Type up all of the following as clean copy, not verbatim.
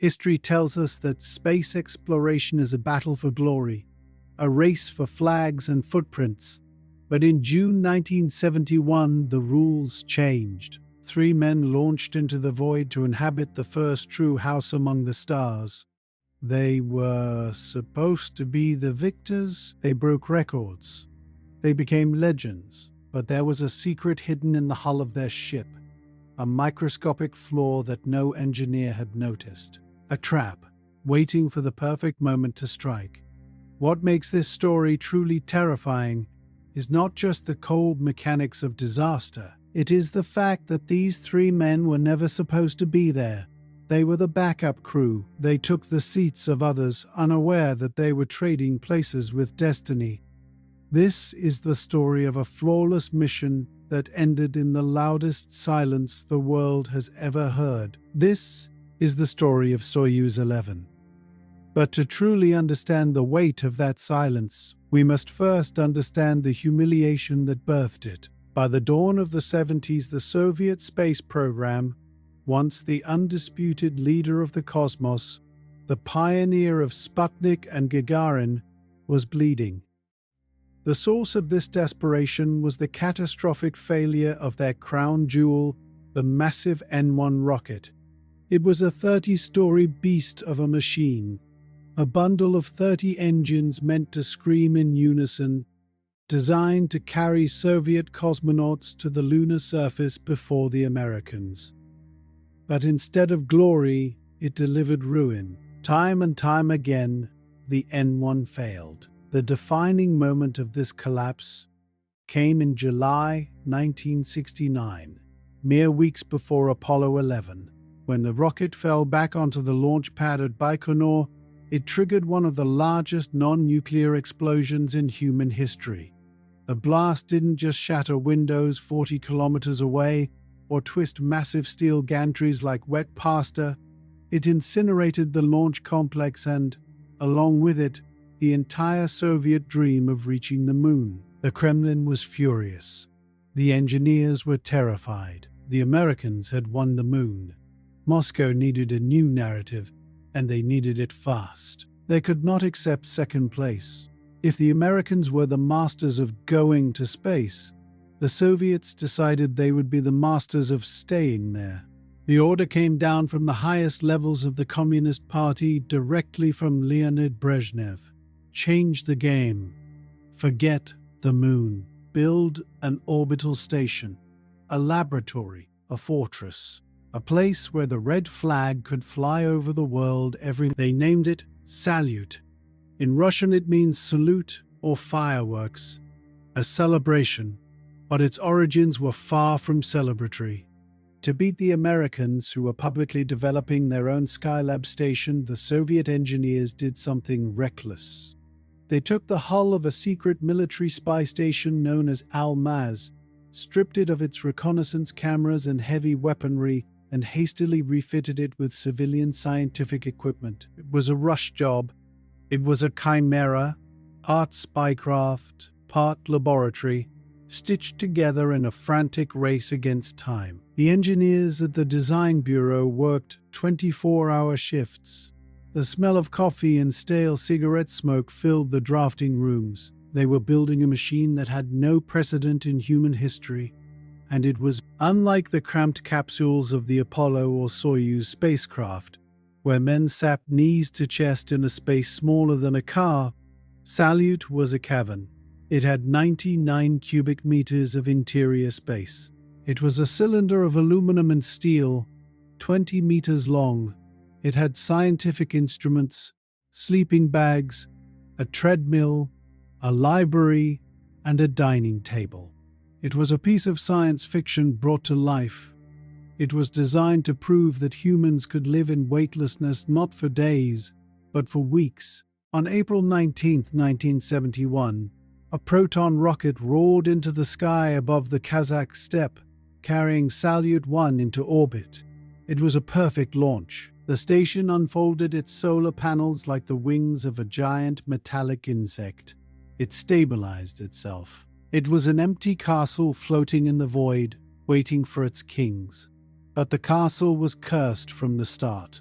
History tells us that space exploration is a battle for glory, a race for flags and footprints. But in June 1971, the rules changed. 3 men launched into the void to inhabit the first true house among the stars. They were supposed to be the victors. They broke records. They became legends. But there was a secret hidden in the hull of their ship, a microscopic flaw that no engineer had noticed. A trap, waiting for the perfect moment to strike. What makes this story truly terrifying is not just the cold mechanics of disaster. It is the fact that these 3 men were never supposed to be there. They were the backup crew. They took the seats of others, unaware that they were trading places with destiny. This is the story of a flawless mission that ended in the loudest silence the world has ever heard. This is the story of Soyuz 11. But to truly understand the weight of that silence, we must first understand the humiliation that birthed it. By the dawn of the 70s, the Soviet space program, once the undisputed leader of the cosmos, the pioneer of Sputnik and Gagarin, was bleeding. The source of this desperation was the catastrophic failure of their crown jewel, the massive N-1 rocket. It was a 30-story beast of a machine, a bundle of 30 engines meant to scream in unison, designed to carry Soviet cosmonauts to the lunar surface before the Americans. But instead of glory, it delivered ruin. Time and time again, the N-1 failed. The defining moment of this collapse came in July 1969, mere weeks before Apollo 11. When the rocket fell back onto the launch pad at Baikonur, it triggered one of the largest non-nuclear explosions in human history. The blast didn't just shatter windows 40 kilometers away or twist massive steel gantries like wet pasta. It incinerated the launch complex and, along with it, the entire Soviet dream of reaching the moon. The Kremlin was furious. The engineers were terrified. The Americans had won the moon. Moscow needed a new narrative, and they needed it fast. They could not accept second place. If the Americans were the masters of going to space, the Soviets decided they would be the masters of staying there. The order came down from the highest levels of the Communist Party, directly from Leonid Brezhnev. Change the game. Forget the moon. Build an orbital station, a laboratory, a fortress, a place where the red flag could fly over the world They named it Salyut. In Russian it means salute or fireworks, a celebration, but its origins were far from celebratory. To beat the Americans, who were publicly developing their own Skylab station, the Soviet engineers did something reckless. They took the hull of a secret military spy station known as Almaz, stripped it of its reconnaissance cameras and heavy weaponry, and hastily refitted it with civilian scientific equipment. It was a rush job. It was a chimera, part spycraft, part laboratory, stitched together in a frantic race against time. The engineers at the design bureau worked 24-hour shifts. The smell of coffee and stale cigarette smoke filled the drafting rooms. They were building a machine that had no precedent in human history, and it was unlike the cramped capsules of the Apollo or Soyuz spacecraft, where men sat knees to chest in a space smaller than a car. Salyut was a cavern. It had 99 cubic meters of interior space. It was a cylinder of aluminum and steel, 20 meters long. It had scientific instruments, sleeping bags, a treadmill, a library, and a dining table. It was a piece of science fiction brought to life. It was designed to prove that humans could live in weightlessness not for days, but for weeks. On April 19, 1971, a Proton rocket roared into the sky above the Kazakh steppe, carrying Salyut 1 into orbit. It was a perfect launch. The station unfolded its solar panels like the wings of a giant metallic insect. It stabilized itself. It was an empty castle floating in the void, waiting for its kings. But the castle was cursed from the start.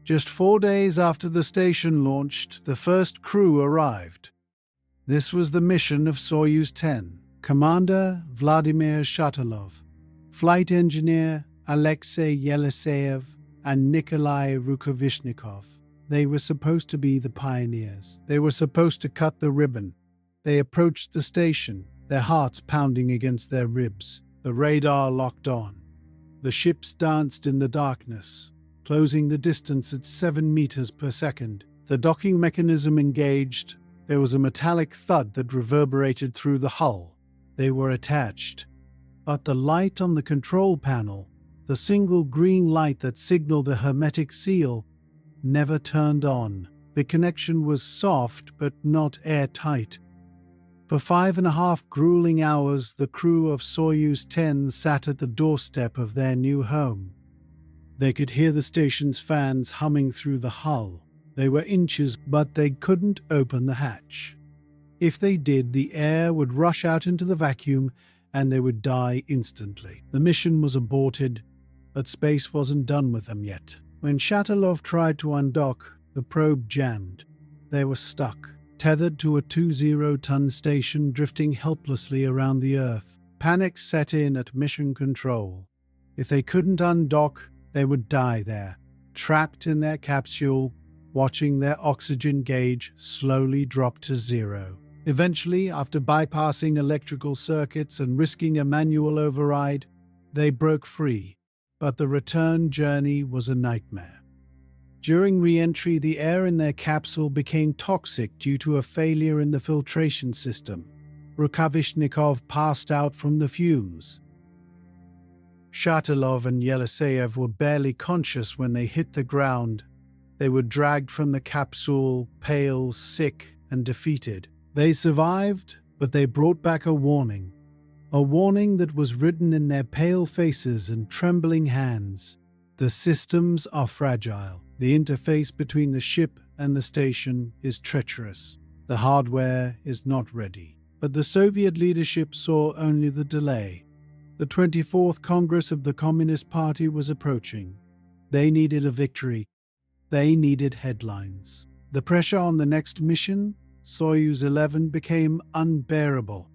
Just 4 days after the station launched, the first crew arrived. This was the mission of Soyuz 10. Commander Vladimir Shatilov, flight engineer Alexei Leonov, and Nikolai Rukavishnikov. They were supposed to be the pioneers. They were supposed to cut the ribbon. They approached the station, their hearts pounding against their ribs. The radar locked on. The ships danced in the darkness, closing the distance at 7 meters per second. The docking mechanism engaged. There was a metallic thud that reverberated through the hull. They were attached. But the light on the control panel, the single green light that signaled a hermetic seal, never turned on. The connection was soft but not airtight. For 5.5 grueling hours, the crew of Soyuz 10 sat at the doorstep of their new home. They could hear the station's fans humming through the hull. They were inches, but they couldn't open the hatch. If they did, the air would rush out into the vacuum and they would die instantly. The mission was aborted, but space wasn't done with them yet. When Shatilov tried to undock, the probe jammed. They were stuck, tethered to a 20-ton station drifting helplessly around the Earth. Panic set in at mission control. If they couldn't undock, they would die there, trapped in their capsule, watching their oxygen gauge slowly drop to 0. Eventually, after bypassing electrical circuits and risking a manual override, they broke free, but the return journey was a nightmare. During re-entry, the air in their capsule became toxic due to a failure in the filtration system. Rukavishnikov passed out from the fumes. Shatilov and Yeliseyev were barely conscious when they hit the ground. They were dragged from the capsule, pale, sick, and defeated. They survived, but they brought back a warning that was written in their pale faces and trembling hands. The systems are fragile. The interface between the ship and the station is treacherous. The hardware is not ready. But the Soviet leadership saw only the delay. The 24th Congress of the Communist Party was approaching. They needed a victory. They needed headlines. The pressure on the next mission, Soyuz 11, became unbearable.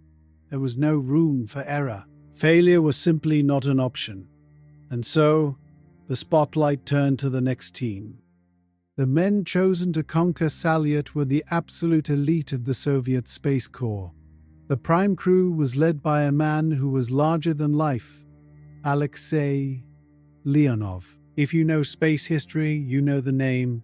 There was no room for error. Failure was simply not an option. And so, the spotlight turned to the next team. The men chosen to conquer Salyut were the absolute elite of the Soviet Space Corps. The prime crew was led by a man who was larger than life, Alexei Leonov. If you know space history, you know the name.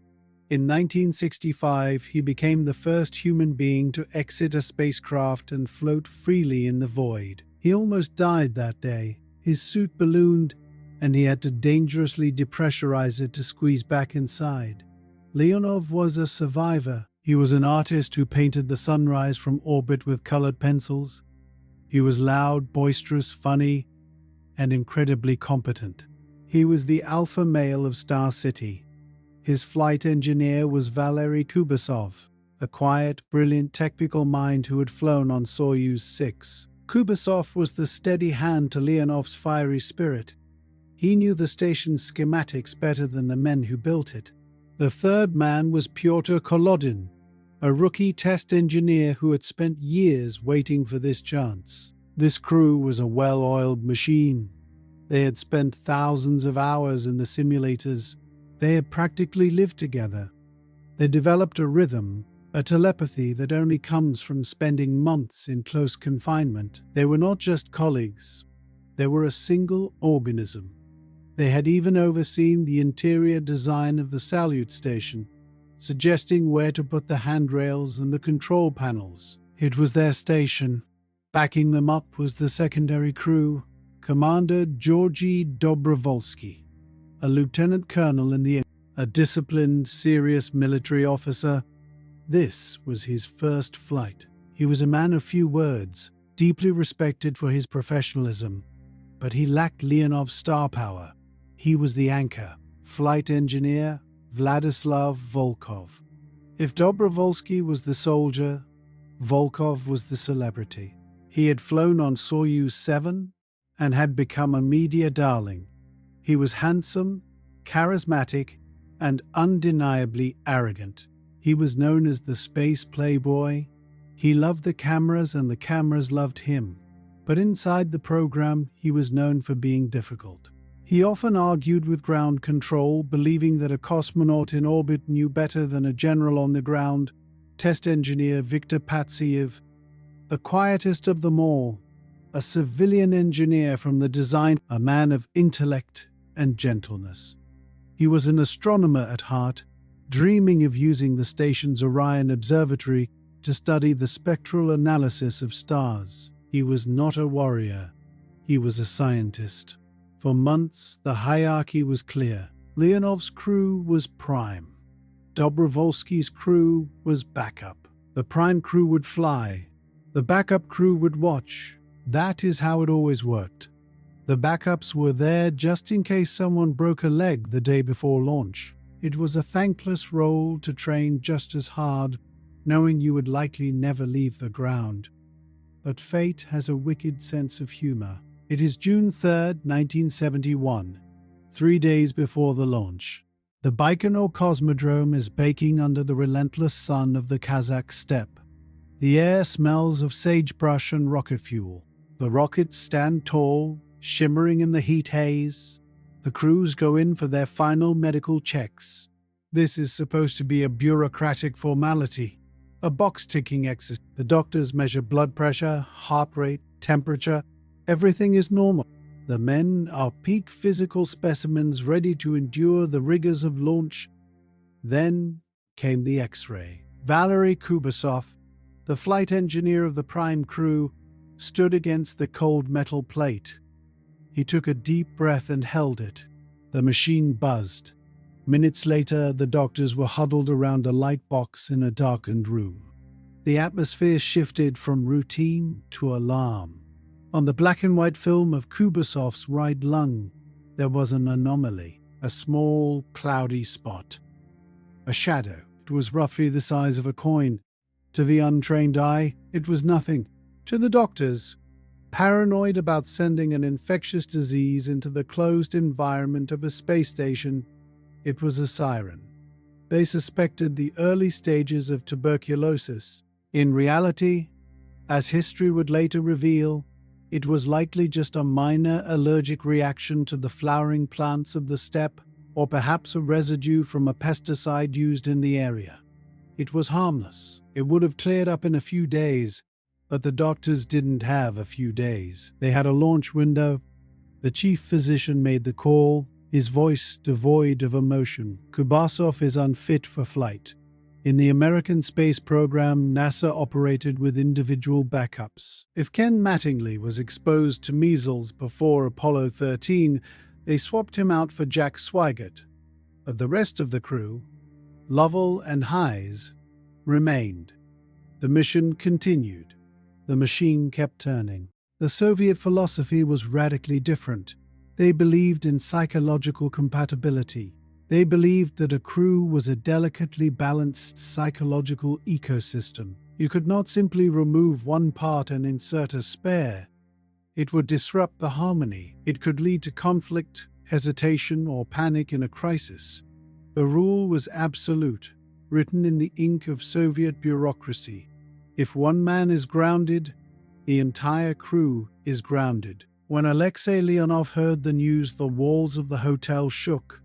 In 1965, he became the first human being to exit a spacecraft and float freely in the void. He almost died that day. His suit ballooned, and he had to dangerously depressurize it to squeeze back inside. Leonov was a survivor. He was an artist who painted the sunrise from orbit with colored pencils. He was loud, boisterous, funny, and incredibly competent. He was the alpha male of Star City. His flight engineer was Valery Kubasov, a quiet, brilliant technical mind who had flown on Soyuz 6. Kubasov was the steady hand to Leonov's fiery spirit. He knew the station's schematics better than the men who built it. The third man was Pyotr Kolodin, a rookie test engineer who had spent years waiting for this chance. This crew was a well-oiled machine. They had spent thousands of hours in the simulators. They had practically lived together. They developed a rhythm, a telepathy that only comes from spending months in close confinement. They were not just colleagues. They were a single organism. They had even overseen the interior design of the Salyut station, suggesting where to put the handrails and the control panels. It was their station. Backing them up was the secondary crew, Commander Georgy Dobrovolsky, a lieutenant colonel a disciplined, serious military officer. This was his first flight. He was a man of few words, deeply respected for his professionalism, but he lacked Leonov's star power. He was the anchor, flight engineer Vladislav Volkov. If Dobrovolsky was the soldier, Volkov was the celebrity. He had flown on Soyuz 7 and had become a media darling. He was handsome, charismatic, and undeniably arrogant. He was known as the space playboy. He loved the cameras and the cameras loved him. But inside the program, he was known for being difficult. He often argued with ground control, believing that a cosmonaut in orbit knew better than a general on the ground. Test engineer Viktor Patsayev, the quietest of them all, a civilian engineer from the design, a man of intellect and gentleness. He was an astronomer at heart, dreaming of using the station's Orion observatory to study the spectral analysis of stars. He was not a warrior, he was a scientist. For months, the hierarchy was clear. Leonov's crew was prime. Dobrovolsky's crew was backup. The prime crew would fly. The backup crew would watch. That is how it always worked. The backups were there just in case someone broke a leg the day before launch. It was a thankless role to train just as hard, knowing you would likely never leave the ground. But fate has a wicked sense of humor. It is June 3rd, 1971, 3 days before the launch. The Baikonur Cosmodrome is baking under the relentless sun of the Kazakh steppe. The air smells of sagebrush and rocket fuel. The rockets stand tall, shimmering in the heat haze. The crews go in for their final medical checks. This is supposed to be a bureaucratic formality, a box-ticking exercise. The doctors measure blood pressure, heart rate, temperature. Everything is normal. The men are peak physical specimens ready to endure the rigors of launch. Then came the X-ray. Valery Kubasov, the flight engineer of the prime crew, stood against the cold metal plate. He took a deep breath and held it. The machine buzzed. Minutes later, the doctors were huddled around a light box in a darkened room. The atmosphere shifted from routine to alarm. On the black and white film of Kubasov's right lung, there was an anomaly, a small, cloudy spot. A shadow. It was roughly the size of a coin. To the untrained eye, it was nothing. To the doctors, paranoid about sending an infectious disease into the closed environment of a space station, it was a siren. They suspected the early stages of tuberculosis. In reality, as history would later reveal, it was likely just a minor allergic reaction to the flowering plants of the steppe, or perhaps a residue from a pesticide used in the area. It was harmless. It would have cleared up in a few days, but the doctors didn't have a few days. They had a launch window. The chief physician made the call, his voice devoid of emotion. Kubasov is unfit for flight. In the American space program, NASA operated with individual backups. If Ken Mattingly was exposed to measles before Apollo 13, they swapped him out for Jack Swigert. But the rest of the crew, Lovell and Hayes, remained. The mission continued. The machine kept turning. The Soviet philosophy was radically different. They believed in psychological compatibility. They believed that a crew was a delicately balanced psychological ecosystem. You could not simply remove one part and insert a spare. It would disrupt the harmony. It could lead to conflict, hesitation, or panic in a crisis. The rule was absolute, written in the ink of Soviet bureaucracy. If one man is grounded, the entire crew is grounded. When Alexei Leonov heard the news, the walls of the hotel shook.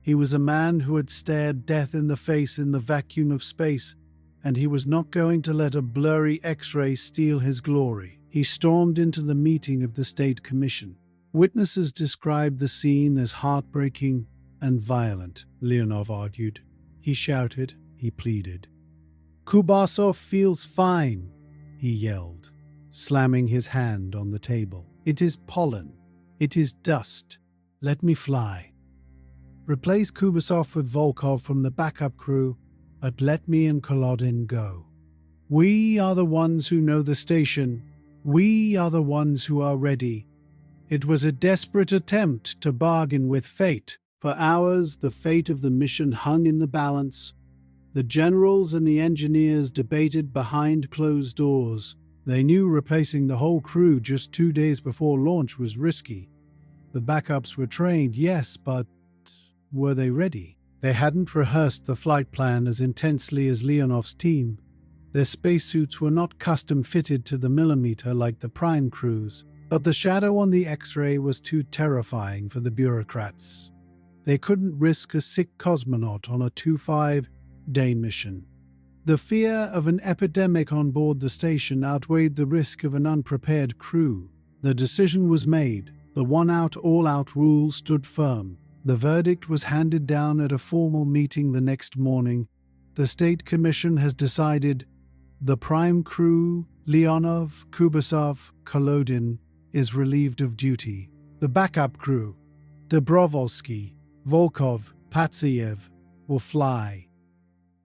He was a man who had stared death in the face in the vacuum of space, and he was not going to let a blurry X-ray steal his glory. He stormed into the meeting of the State Commission. Witnesses described the scene as heartbreaking and violent, Leonov argued. He shouted, he pleaded. "Kubasov feels fine," he yelled, slamming his hand on the table. "It is pollen. It is dust. Let me fly. Replace Kubasov with Volkov from the backup crew, but let me and Kolodin go. We are the ones who know the station. We are the ones who are ready." It was a desperate attempt to bargain with fate. For hours, the fate of the mission hung in the balance. The generals and the engineers debated behind closed doors. They knew replacing the whole crew just 2 days before launch was risky. The backups were trained, yes, but were they ready? They hadn't rehearsed the flight plan as intensely as Leonov's team. Their spacesuits were not custom-fitted to the millimeter like the prime crews, but the shadow on the X-ray was too terrifying for the bureaucrats. They couldn't risk a sick cosmonaut on a 25-day mission. The fear of an epidemic on board the station outweighed the risk of an unprepared crew. The decision was made. The one-out, all-out rule stood firm. The verdict was handed down at a formal meeting the next morning. The State Commission has decided the prime crew, Leonov, Kubasov, Kolodin, is relieved of duty. The backup crew, Dobrovolsky, Volkov, Patsayev, will fly.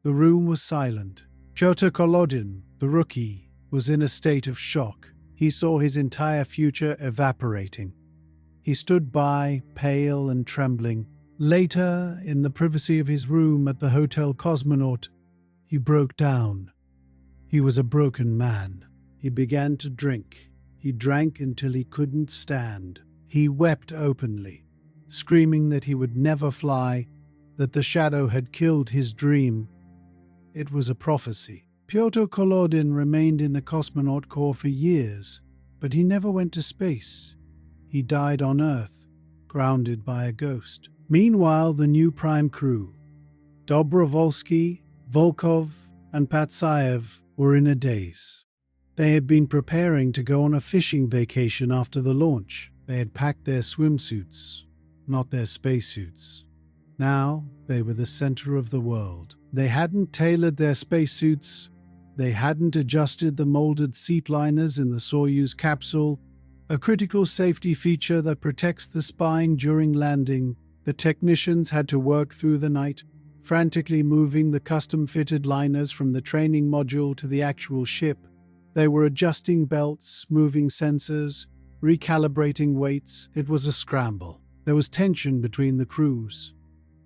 The room was silent. Pyotr Kolodin, the rookie, was in a state of shock. He saw his entire future evaporating. He stood by, pale and trembling. Later, in the privacy of his room at the Hotel Cosmonaut, he broke down. He was a broken man. He began to drink. He drank until he couldn't stand. He wept openly, screaming that he would never fly, that the shadow had killed his dream. It was a prophecy. Pyotr Kolodin remained in the cosmonaut corps for years, but he never went to space. He died on Earth, grounded by a ghost. Meanwhile, the new prime crew, Dobrovolsky, Volkov, and Patsayev, were in a daze. They had been preparing to go on a fishing vacation after the launch. They had packed their swimsuits, not their spacesuits. Now, they were the center of the world. They hadn't tailored their spacesuits. They hadn't adjusted the molded seat liners in the Soyuz capsule, a critical safety feature that protects the spine during landing. The technicians had to work through the night, frantically moving the custom-fitted liners from the training module to the actual ship. They were adjusting belts, moving sensors, recalibrating weights. It was a scramble. There was tension between the crews.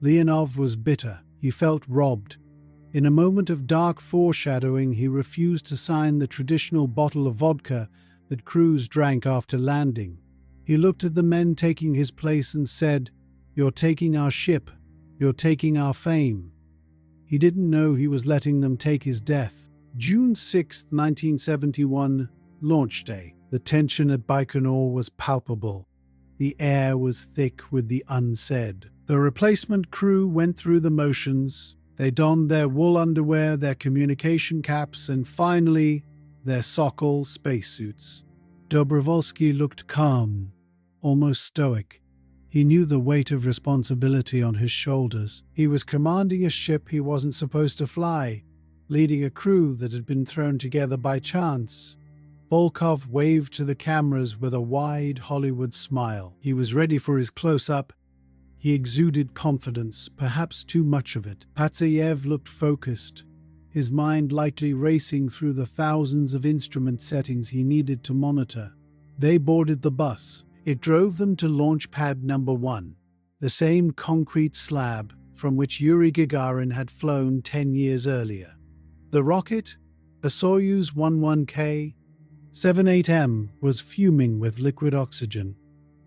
Leonov was bitter. He felt robbed. In a moment of dark foreshadowing, he refused to sign the traditional bottle of vodka that crews drank after landing. He looked at the men taking his place and said, "You're taking our ship. You're taking our fame." He didn't know he was letting them take his death. June 6, 1971, launch day. The tension at Baikonur was palpable. The air was thick with the unsaid. The replacement crew went through the motions. They donned their wool underwear, their communication caps, and finally, their Sokol spacesuits. Dobrovolsky looked calm, almost stoic. He knew the weight of responsibility on his shoulders. He was commanding a ship he wasn't supposed to fly, leading a crew that had been thrown together by chance. Volkov waved to the cameras with a wide Hollywood smile. He was ready for his close-up. He exuded confidence, perhaps too much of it. Patsayev looked focused, his mind lightly racing through the thousands of instrument settings he needed to monitor. They boarded the bus. It drove them to launch pad number 1, the same concrete slab from which Yuri Gagarin had flown 10 years earlier. The rocket, a Soyuz 11K 78M, was fuming with liquid oxygen.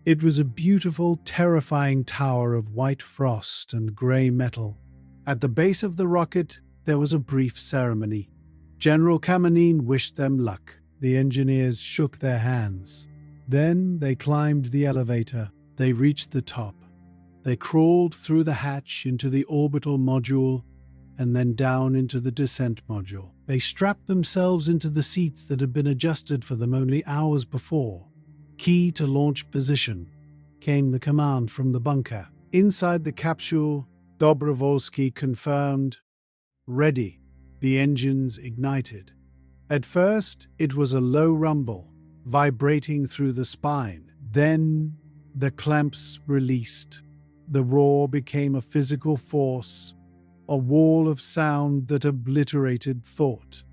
It was a beautiful, terrifying tower of white frost and gray metal. At the base of the rocket, there was a brief ceremony. General Kamenin wished them luck. The engineers shook their hands. Then they climbed the elevator. They reached the top. They crawled through the hatch into the orbital module and then down into the descent module. They strapped themselves into the seats that had been adjusted for them only hours before. Key to launch position, came the command from the bunker. Inside the capsule, Dobrovolsky confirmed, "Ready." The engines ignited. At first, it was a low rumble, vibrating through the spine. Then, the clamps released. The roar became a physical force, a wall of sound that obliterated thought.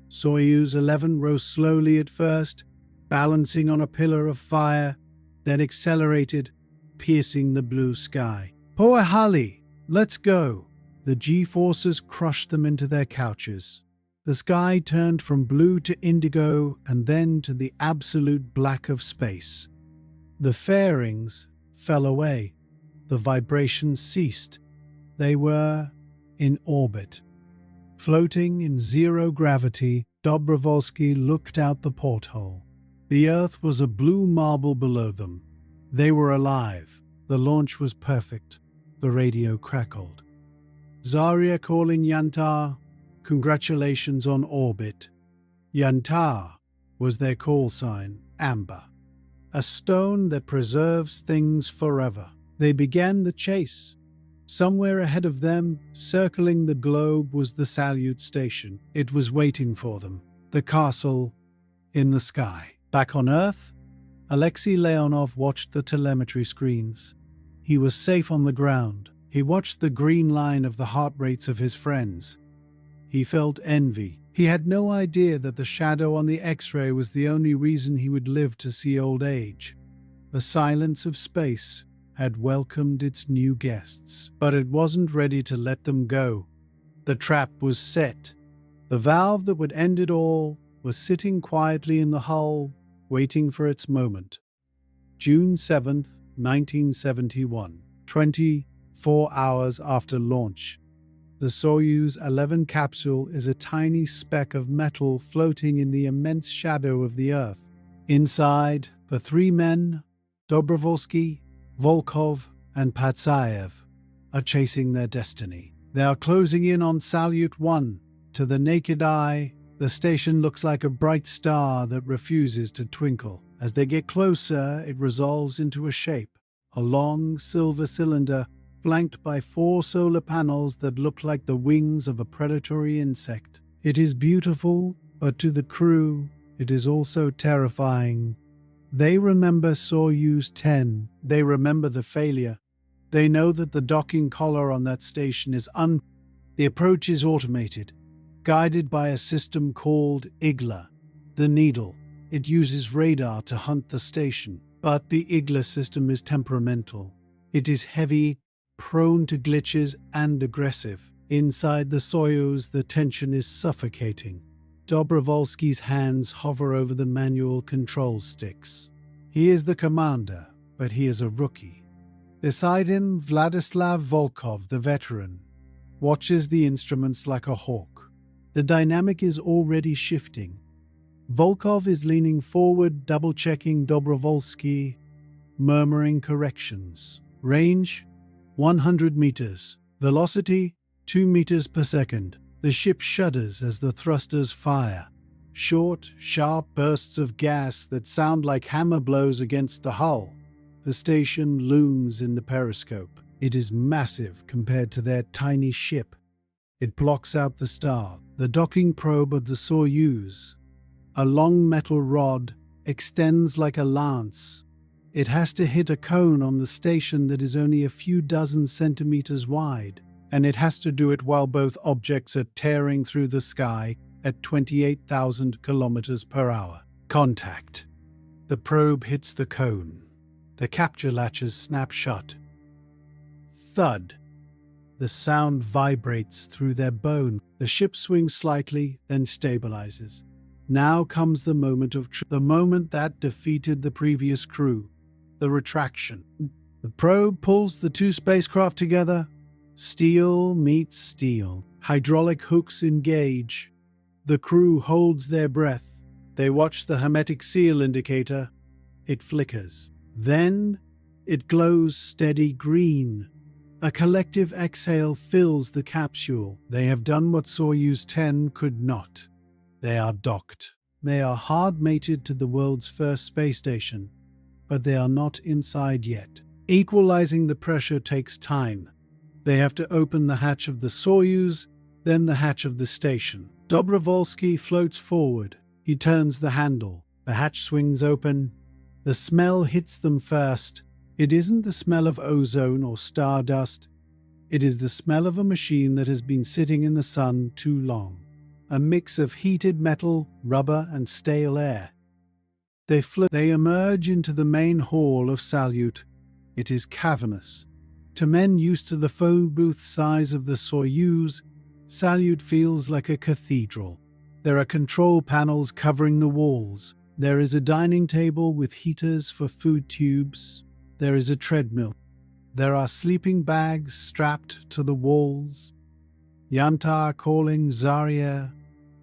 Soyuz 11 rose slowly at first, balancing on a pillar of fire, then accelerated, piercing the blue sky. "Poehali, let's go!" The G-forces crushed them into their couches. The sky turned from blue to indigo and then to the absolute black of space. The fairings fell away. The vibrations ceased. They were in orbit. Floating in zero gravity, Dobrovolsky looked out the porthole. The Earth was a blue marble below them. They were alive. The launch was perfect. The radio crackled. Zarya calling Yantar, congratulations on orbit. Yantar was their call sign, amber. A stone that preserves things forever. They began the chase. Somewhere ahead of them, circling the globe, was the Salyut station. It was waiting for them. The castle in the sky. Back on Earth, Alexei Leonov watched the telemetry screens. He was safe on the ground. He watched the green line of the heart rates of his friends. He felt envy. He had no idea that the shadow on the X-ray was the only reason he would live to see old age. The silence of space had welcomed its new guests, but it wasn't ready to let them go. The trap was set. The valve that would end it all was sitting quietly in the hull, waiting for its moment. June 7th, 1971, 24 hours after launch. The Soyuz 11 capsule is a tiny speck of metal floating in the immense shadow of the Earth. Inside, the three men, Dobrovolsky, Volkov, and Patsayev, are chasing their destiny. They are closing in on Salyut 1. To the naked eye, the station looks like a bright star that refuses to twinkle. As they get closer, it resolves into a shape, a long silver cylinder flanked by 4 solar panels that look like the wings of a predatory insect. It is beautiful, but to the crew, it is also terrifying. They remember Soyuz 10. They remember the failure. They know that the docking collar on that station is The approach is automated, guided by a system called IGLA, the needle. It uses radar to hunt the station, but the IGLA system is temperamental. It is heavy, prone to glitches, and aggressive. Inside the Soyuz, the tension is suffocating. Dobrovolsky's hands hover over the manual control sticks. He is the commander, but he is a rookie. Beside him, Vladislav Volkov, the veteran, watches the instruments like a hawk. The dynamic is already shifting. Volkov is leaning forward, double-checking Dobrovolsky, murmuring corrections. Range, 100 meters. Velocity, 2 meters per second. The ship shudders as the thrusters fire. Short, sharp bursts of gas that sound like hammer blows against the hull. The station looms in the periscope. It is massive compared to their tiny ship. It blocks out the star. The docking probe of the Soyuz, a long metal rod, extends like a lance. It has to hit a cone on the station that is only a few dozen centimeters wide, and it has to do it while both objects are tearing through the sky at 28,000 kilometers per hour. Contact. The probe hits the cone. The capture latches snap shut. Thud. The sound vibrates through their bone. The ship swings slightly, then stabilizes. Now comes the moment of truth, the moment that defeated the previous crew. The retraction. The probe pulls the two spacecraft together. Steel meets steel. Hydraulic hooks engage. The crew holds their breath. They watch the hermetic seal indicator. It flickers. Then it glows steady green. A collective exhale fills the capsule. They have done what Soyuz 10 could not. They are docked. They are hard mated to the world's first space station, but they are not inside yet. Equalizing the pressure takes time. They have to open the hatch of the Soyuz, then the hatch of the station. Dobrovolsky floats forward. He turns the handle. The hatch swings open. The smell hits them first. It isn't the smell of ozone or stardust. It is the smell of a machine that has been sitting in the sun too long. A mix of heated metal, rubber, and stale air. They emerge into the main hall of Salyut. It is cavernous. To men used to the phone booth size of the Soyuz, Salyut feels like a cathedral. There are control panels covering the walls. There is a dining table with heaters for food tubes. There is a treadmill. There are sleeping bags strapped to the walls. Yantar calling Zarya.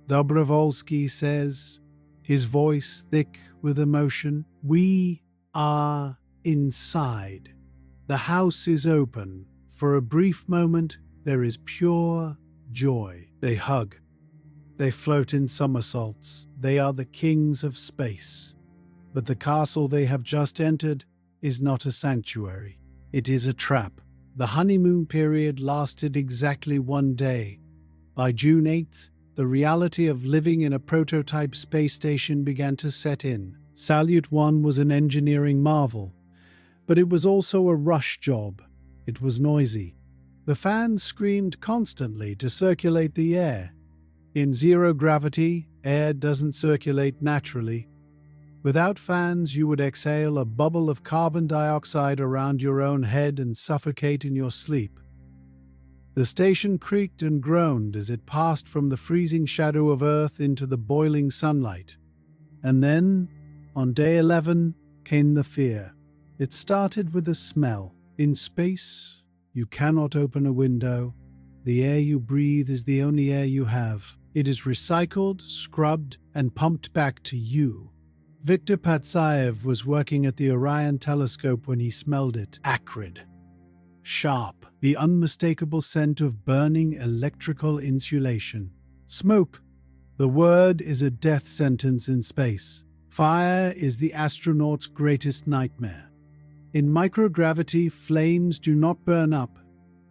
Dobrovolsky says, his voice thick with emotion, "We are inside. The house is open. For a brief moment, there is pure joy." They hug. They float in somersaults. They are the kings of space. But the castle they have just entered is not a sanctuary. It is a trap. The honeymoon period lasted exactly 1 day. By June 8th, the reality of living in a prototype space station began to set in. Salyut 1 was an engineering marvel, but it was also a rush job. It was noisy. The fans screamed constantly to circulate the air. In zero gravity, air doesn't circulate naturally. Without fans, you would exhale a bubble of carbon dioxide around your own head and suffocate in your sleep. The station creaked and groaned as it passed from the freezing shadow of Earth into the boiling sunlight. And then, on day 11, came the fear. It started with a smell. In space, you cannot open a window. The air you breathe is the only air you have. It is recycled, scrubbed, and pumped back to you. Viktor Patsayev was working at the Orion telescope when he smelled it. Acrid. Sharp. The unmistakable scent of burning electrical insulation. Smoke. The word is a death sentence in space. Fire is the astronaut's greatest nightmare. In microgravity, flames do not burn up.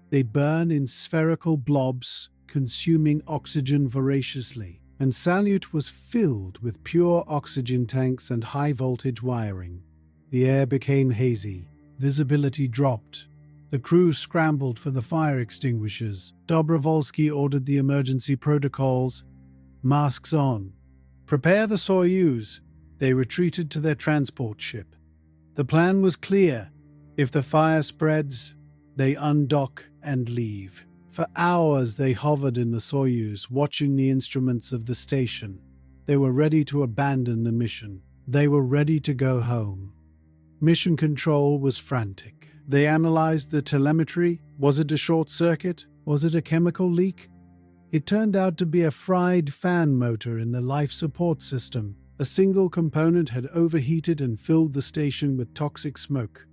They burn in spherical blobs, consuming oxygen voraciously. And Salyut was filled with pure oxygen tanks and high-voltage wiring. The air became hazy. Visibility dropped. The crew scrambled for the fire extinguishers. Dobrovolsky ordered the emergency protocols. Masks on. Prepare the Soyuz. They retreated to their transport ship. The plan was clear. If the fire spreads, they undock and leave. For hours they hovered in the Soyuz, watching the instruments of the station. They were ready to abandon the mission. They were ready to go home. Mission Control was frantic. They analyzed the telemetry. Was it a short circuit? Was it a chemical leak? It turned out to be a fried fan motor in the life support system. A single component had overheated and filled the station with toxic smoke.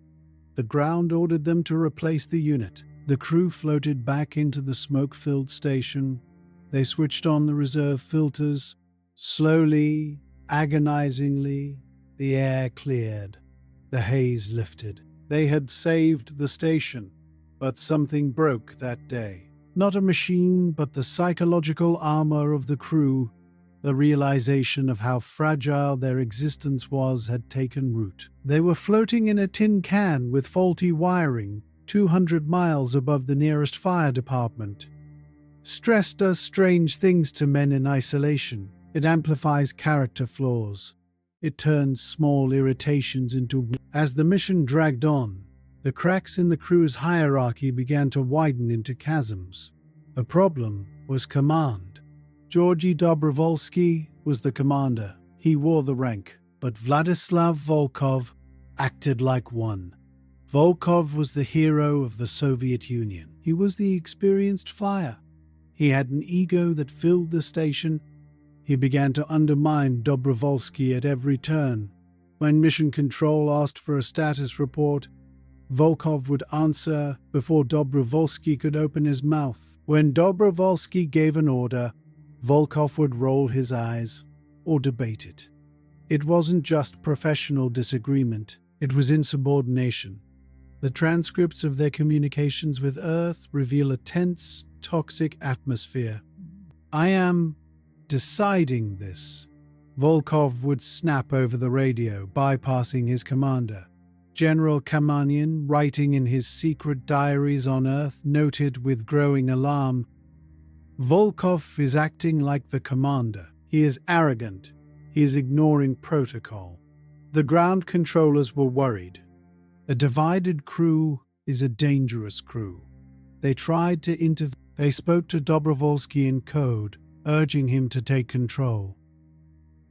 The ground ordered them to replace the unit. The crew floated back into the smoke-filled station. They switched on the reserve filters. Slowly, agonizingly, the air cleared. The haze lifted. They had saved the station, but something broke that day. Not a machine, but the psychological armor of the crew. The realization of how fragile their existence was had taken root. They were floating in a tin can with faulty wiring, 200 miles above the nearest fire department. Stress does strange things to men in isolation. It amplifies character flaws. It turns small irritations into... As the mission dragged on, the cracks in the crew's hierarchy began to widen into chasms. The problem was command. Georgy Dobrovolsky was the commander. He wore the rank, but Vladislav Volkov acted like one. Volkov was the hero of the Soviet Union. He was the experienced flyer. He had an ego that filled the station. He began to undermine Dobrovolsky at every turn. When Mission Control asked for a status report, Volkov would answer before Dobrovolsky could open his mouth. When Dobrovolsky gave an order, Volkov would roll his eyes or debate it. It wasn't just professional disagreement, it was insubordination. The transcripts of their communications with Earth reveal a tense, toxic atmosphere. "I am deciding this," Volkov would snap over the radio, bypassing his commander. General Kamenyan, writing in his secret diaries on Earth, noted with growing alarm, "Volkov is acting like the commander. He is arrogant. He is ignoring protocol." The ground controllers were worried. A divided crew is a dangerous crew. They tried to intervene. They spoke to Dobrovolsky in code, urging him to take control.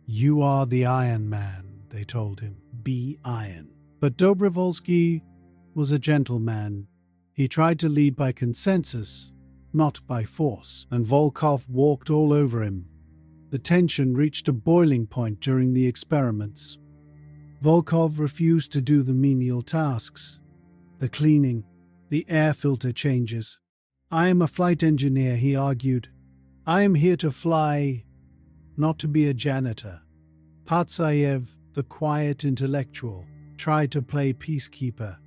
"You are the Iron Man," they told him. "Be iron." But Dobrovolsky was a gentleman. He tried to lead by consensus, not by force, and Volkov walked all over him. The tension reached a boiling point during the experiments. Volkov refused to do the menial tasks, the cleaning, the air filter changes. "I am a flight engineer," he argued. "I am here to fly, not to be a janitor." Patsayev, the quiet intellectual, tried to play peacekeeper.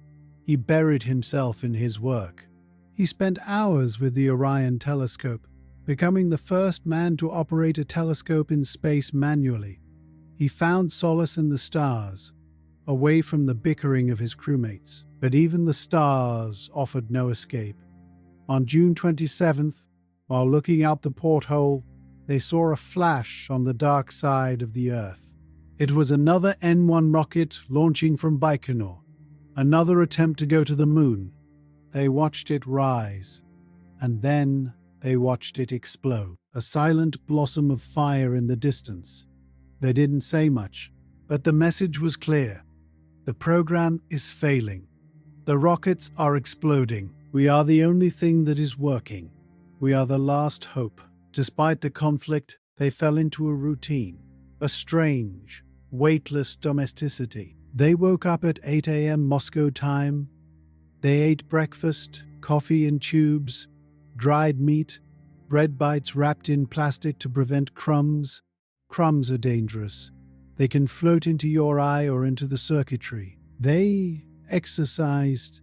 He buried himself in his work. He spent hours with the Orion telescope, becoming the first man to operate a telescope in space manually. He found solace in the stars, away from the bickering of his crewmates. But even the stars offered no escape. On June 27th, while looking out the porthole, they saw a flash on the dark side of the Earth. It was another N-1 rocket launching from Baikonur, another attempt to go to the moon. They watched it rise, and then they watched it explode, a silent blossom of fire in the distance. They didn't say much, but the message was clear. The program is failing. The rockets are exploding. We are the only thing that is working. We are the last hope. Despite the conflict, they fell into a routine, a strange, weightless domesticity. They woke up at 8 a.m. Moscow time. They ate breakfast, coffee in tubes, dried meat, bread bites wrapped in plastic to prevent crumbs. Crumbs are dangerous. They can float into your eye or into the circuitry. They exercised.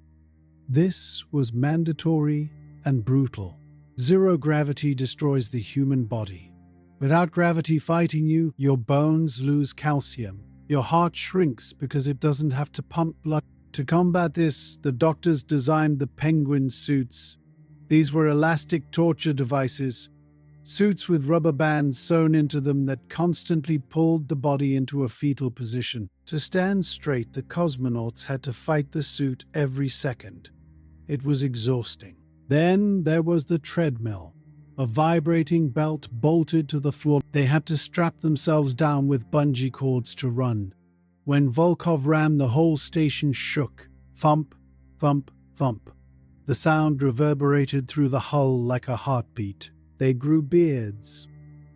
This was mandatory and brutal. Zero gravity destroys the human body. Without gravity fighting you, your bones lose calcium. Your heart shrinks because it doesn't have to pump blood. To combat this, the doctors designed the penguin suits. These were elastic torture devices, suits with rubber bands sewn into them that constantly pulled the body into a fetal position. To stand straight, the cosmonauts had to fight the suit every second. It was exhausting. Then there was the treadmill, a vibrating belt bolted to the floor. They had to strap themselves down with bungee cords to run. When Volkov ran, the whole station shook. Thump, thump, thump. The sound reverberated through the hull like a heartbeat. They grew beards.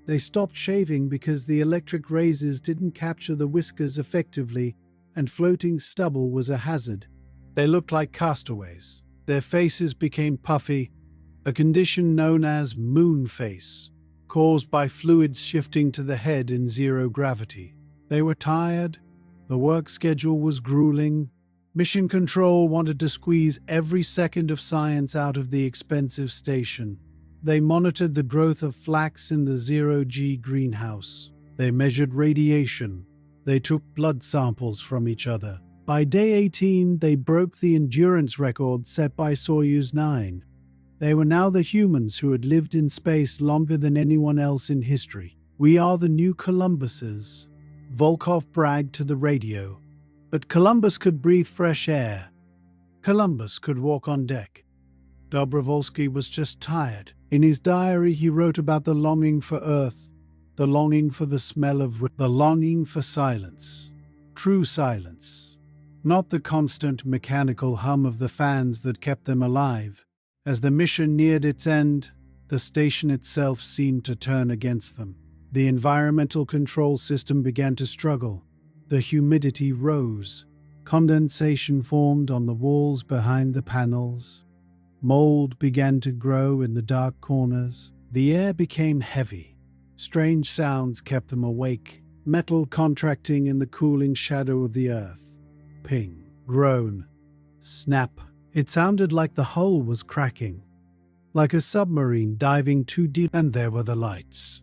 They stopped shaving because the electric razors didn't capture the whiskers effectively, and floating stubble was a hazard. They looked like castaways. Their faces became puffy, a condition known as moon face, caused by fluids shifting to the head in zero gravity. They were tired. The work schedule was grueling. Mission Control wanted to squeeze every second of science out of the expensive station. They monitored the growth of flax in the zero-G greenhouse. They measured radiation. They took blood samples from each other. By day 18, they broke the endurance record set by Soyuz 9. They were now the humans who had lived in space longer than anyone else in history. "We are the new Columbuses," Volkov bragged to the radio. But Columbus could breathe fresh air. Columbus could walk on deck. Dobrovolsky was just tired. In his diary, he wrote about the longing for Earth, the longing for the smell of the longing for silence. True silence. Not the constant mechanical hum of the fans that kept them alive. As the mission neared its end, the station itself seemed to turn against them. The environmental control system began to struggle. The humidity rose. Condensation formed on the walls behind the panels. Mold began to grow in the dark corners. The air became heavy. Strange sounds kept them awake. Metal contracting in the cooling shadow of the earth. Ping, groan, snap. It sounded like the hull was cracking, like a submarine diving too deep. And there were the lights.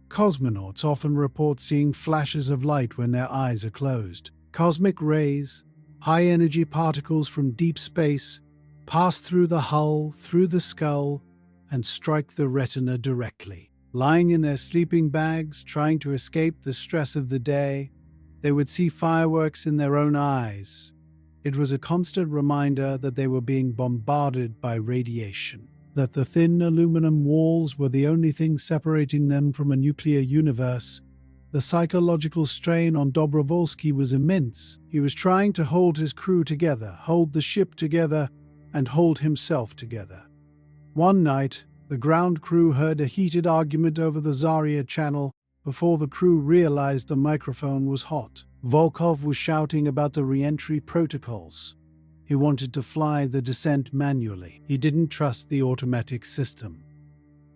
Cosmonauts often report seeing flashes of light when their eyes are closed. Cosmic rays, high-energy particles from deep space, pass through the hull, through the skull, and strike the retina directly. Lying in their sleeping bags, trying to escape the stress of the day, they would see fireworks in their own eyes. It was a constant reminder that they were being bombarded by radiation, that the thin aluminum walls were the only thing separating them from a nuclear universe. The psychological strain on Dobrovolsky was immense. He was trying to hold his crew together, hold the ship together, and hold himself together. One night, the ground crew heard a heated argument over the Zarya channel before the crew realized the microphone was hot. Volkov was shouting about the re-entry protocols. He wanted to fly the descent manually. He didn't trust the automatic system.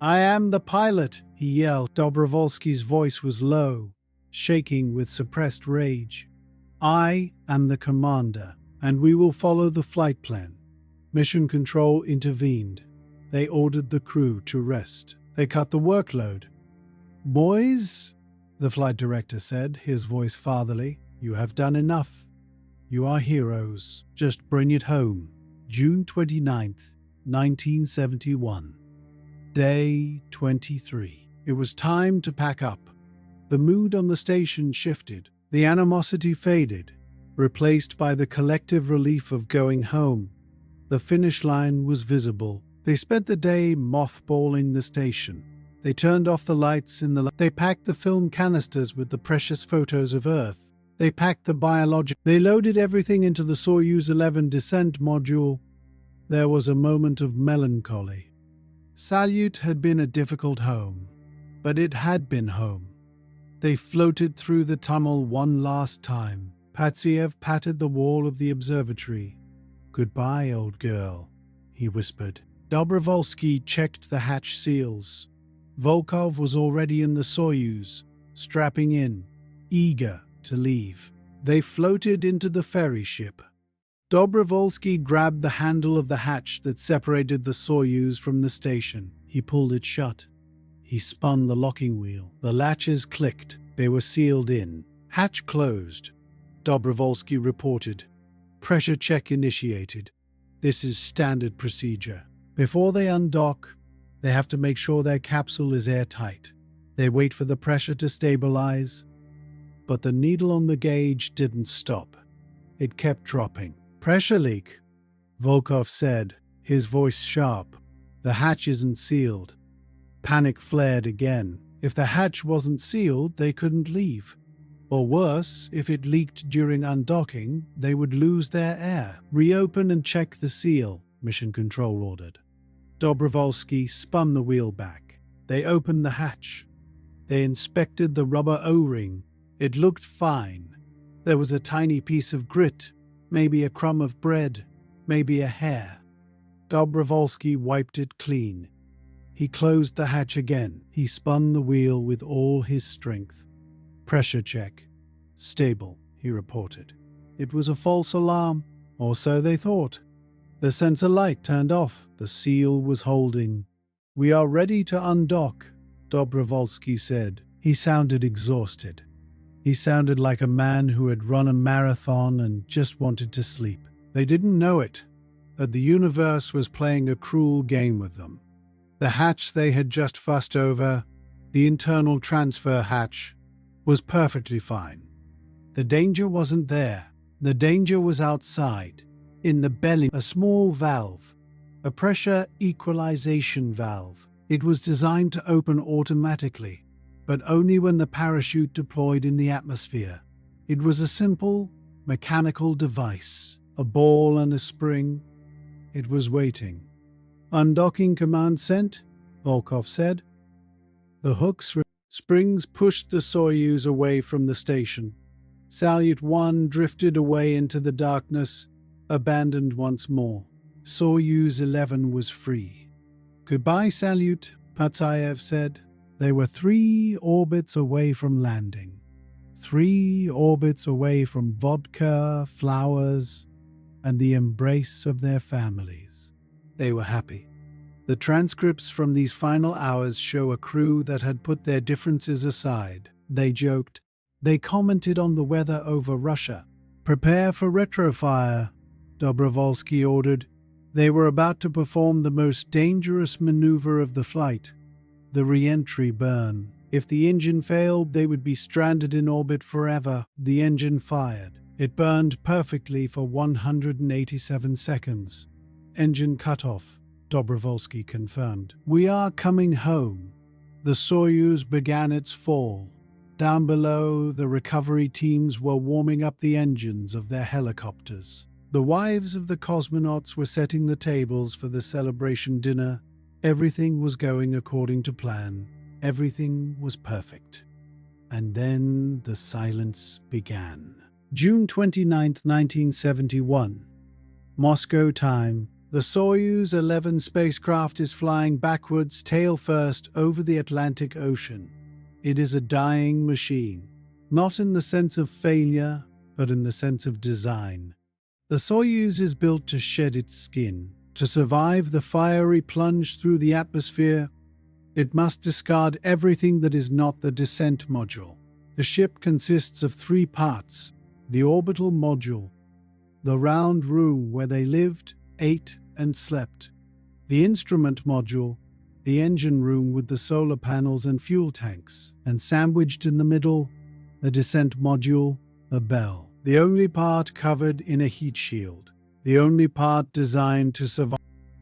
"I am the pilot," he yelled. Dobrovolsky's voice was low, shaking with suppressed rage. "I am the commander, and we will follow the flight plan." Mission Control intervened. They ordered the crew to rest. They cut the workload. "Boys," the flight director said, his voice fatherly, "you have done enough. You are heroes. Just bring it home." June 29th, 1971. Day 23. It was time to pack up. The mood on the station shifted. The animosity faded, replaced by the collective relief of going home. The finish line was visible. They spent the day mothballing the station. They turned off the lights in the... They packed the film canisters with the precious photos of Earth. They packed the biologic... They loaded everything into the Soyuz 11 descent module. There was a moment of melancholy. Salyut had been a difficult home, but it had been home. They floated through the tunnel one last time. Patsayev patted the wall of the observatory. "Goodbye, old girl," he whispered. Dobrovolsky checked the hatch seals. Volkov was already in the Soyuz, strapping in, eager to leave. They floated into the ferry ship. Dobrovolsky grabbed the handle of the hatch that separated the Soyuz from the station. He pulled it shut. He spun the locking wheel. The latches clicked. They were sealed in. Hatch closed. Dobrovolsky reported. "Pressure check initiated. This is standard procedure. Before they undock, they have to make sure their capsule is airtight. They wait for the pressure to stabilize. But the needle on the gauge didn't stop. It kept dropping. "Pressure leak," Volkov said, his voice sharp. "The hatch isn't sealed." Panic flared again. If the hatch wasn't sealed, they couldn't leave. Or worse, if it leaked during undocking, they would lose their air. "Reopen and check the seal," Mission Control ordered. Dobrovolsky spun the wheel back. They opened the hatch. They inspected the rubber O-ring. It looked fine. There was a tiny piece of grit, maybe a crumb of bread, maybe a hair. Dobrovolsky wiped it clean. He closed the hatch again. He spun the wheel with all his strength. "Pressure check. Stable," he reported. It was a false alarm, or so they thought. The sensor light turned off. The seal was holding. "We are ready to undock," Dobrovolsky said. He sounded exhausted. He sounded like a man who had run a marathon and just wanted to sleep. They didn't know it, that the universe was playing a cruel game with them. The hatch they had just fussed over, the internal transfer hatch, was perfectly fine. The danger wasn't there. The danger was outside, in the belly, a small valve, a pressure equalization valve. It was designed to open automatically, but only when the parachute deployed in the atmosphere. It was a simple, mechanical device, a ball and a spring. It was waiting. "Undocking command sent," Volkov said. The springs pushed the Soyuz away from the station. Salyut 1 drifted away into the darkness, abandoned once more. Soyuz 11 was free. "Goodbye, Salyut," Patsayev said. They were 3 orbits away from landing. 3 orbits away from vodka, flowers, and the embrace of their families. They were happy. The transcripts from these final hours show a crew that had put their differences aside. They joked. They commented on the weather over Russia. "Prepare for retrofire," Dobrovolsky ordered. They were about to perform the most dangerous maneuver of the flight, the re-entry burn. If the engine failed, they would be stranded in orbit forever. The engine fired. It burned perfectly for 187 seconds. "Engine cut off," Dobrovolsky confirmed. "We are coming home." The Soyuz began its fall. Down below, the recovery teams were warming up the engines of their helicopters. The wives of the cosmonauts were setting the tables for the celebration dinner. Everything was going according to plan. Everything was perfect. And then the silence began. June 29, 1971. Moscow time. The Soyuz 11 spacecraft is flying backwards, tail first, over the Atlantic Ocean. It is a dying machine, not in the sense of failure, but in the sense of design. The Soyuz is built to shed its skin. To survive the fiery plunge through the atmosphere, it must discard everything that is not the descent module. The ship consists of 3 parts: the orbital module, the round room where they lived, ate, and slept, the instrument module, the engine room with the solar panels and fuel tanks, and sandwiched in the middle, the descent module, a bell. The only part covered in a heat shield, the only part designed to survive.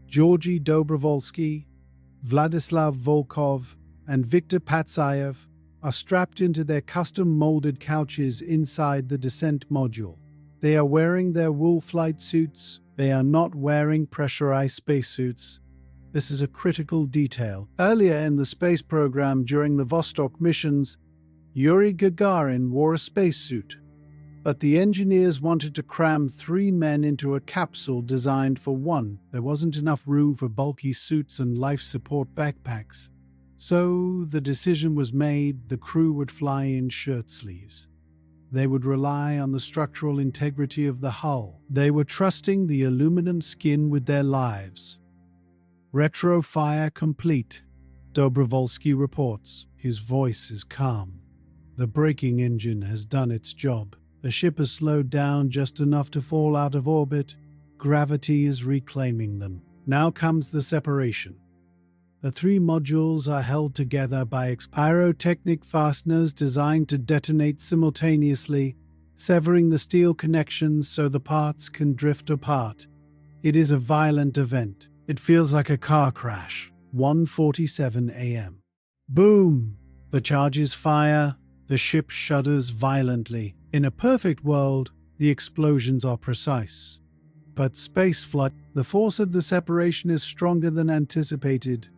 Georgy Dobrovolsky, Vladislav Volkov, and Viktor Patsayev are strapped into their custom-molded couches inside the descent module. They are wearing their wool flight suits. They are not wearing pressurized spacesuits. This is a critical detail. Earlier in the space program during the Vostok missions, Yuri Gagarin wore a spacesuit. But the engineers wanted to cram 3 men into a capsule designed for 1. There wasn't enough room for bulky suits and life support backpacks. So the decision was made the crew would fly in shirt sleeves. They would rely on the structural integrity of the hull. They were trusting the aluminum skin with their lives. Retro fire complete, Dobrovolsky reports. His voice is calm. The braking engine has done its job. The ship has slowed down just enough to fall out of orbit. Gravity is reclaiming them. Now comes the separation. The 3 modules are held together by pyrotechnic fasteners designed to detonate simultaneously, severing the steel connections so the parts can drift apart. It is a violent event. It feels like a car crash. 1:47 a.m. Boom! The charges fire. The ship shudders violently. In a perfect world, the explosions are precise. But spaceflight, the force of the separation is stronger than anticipated.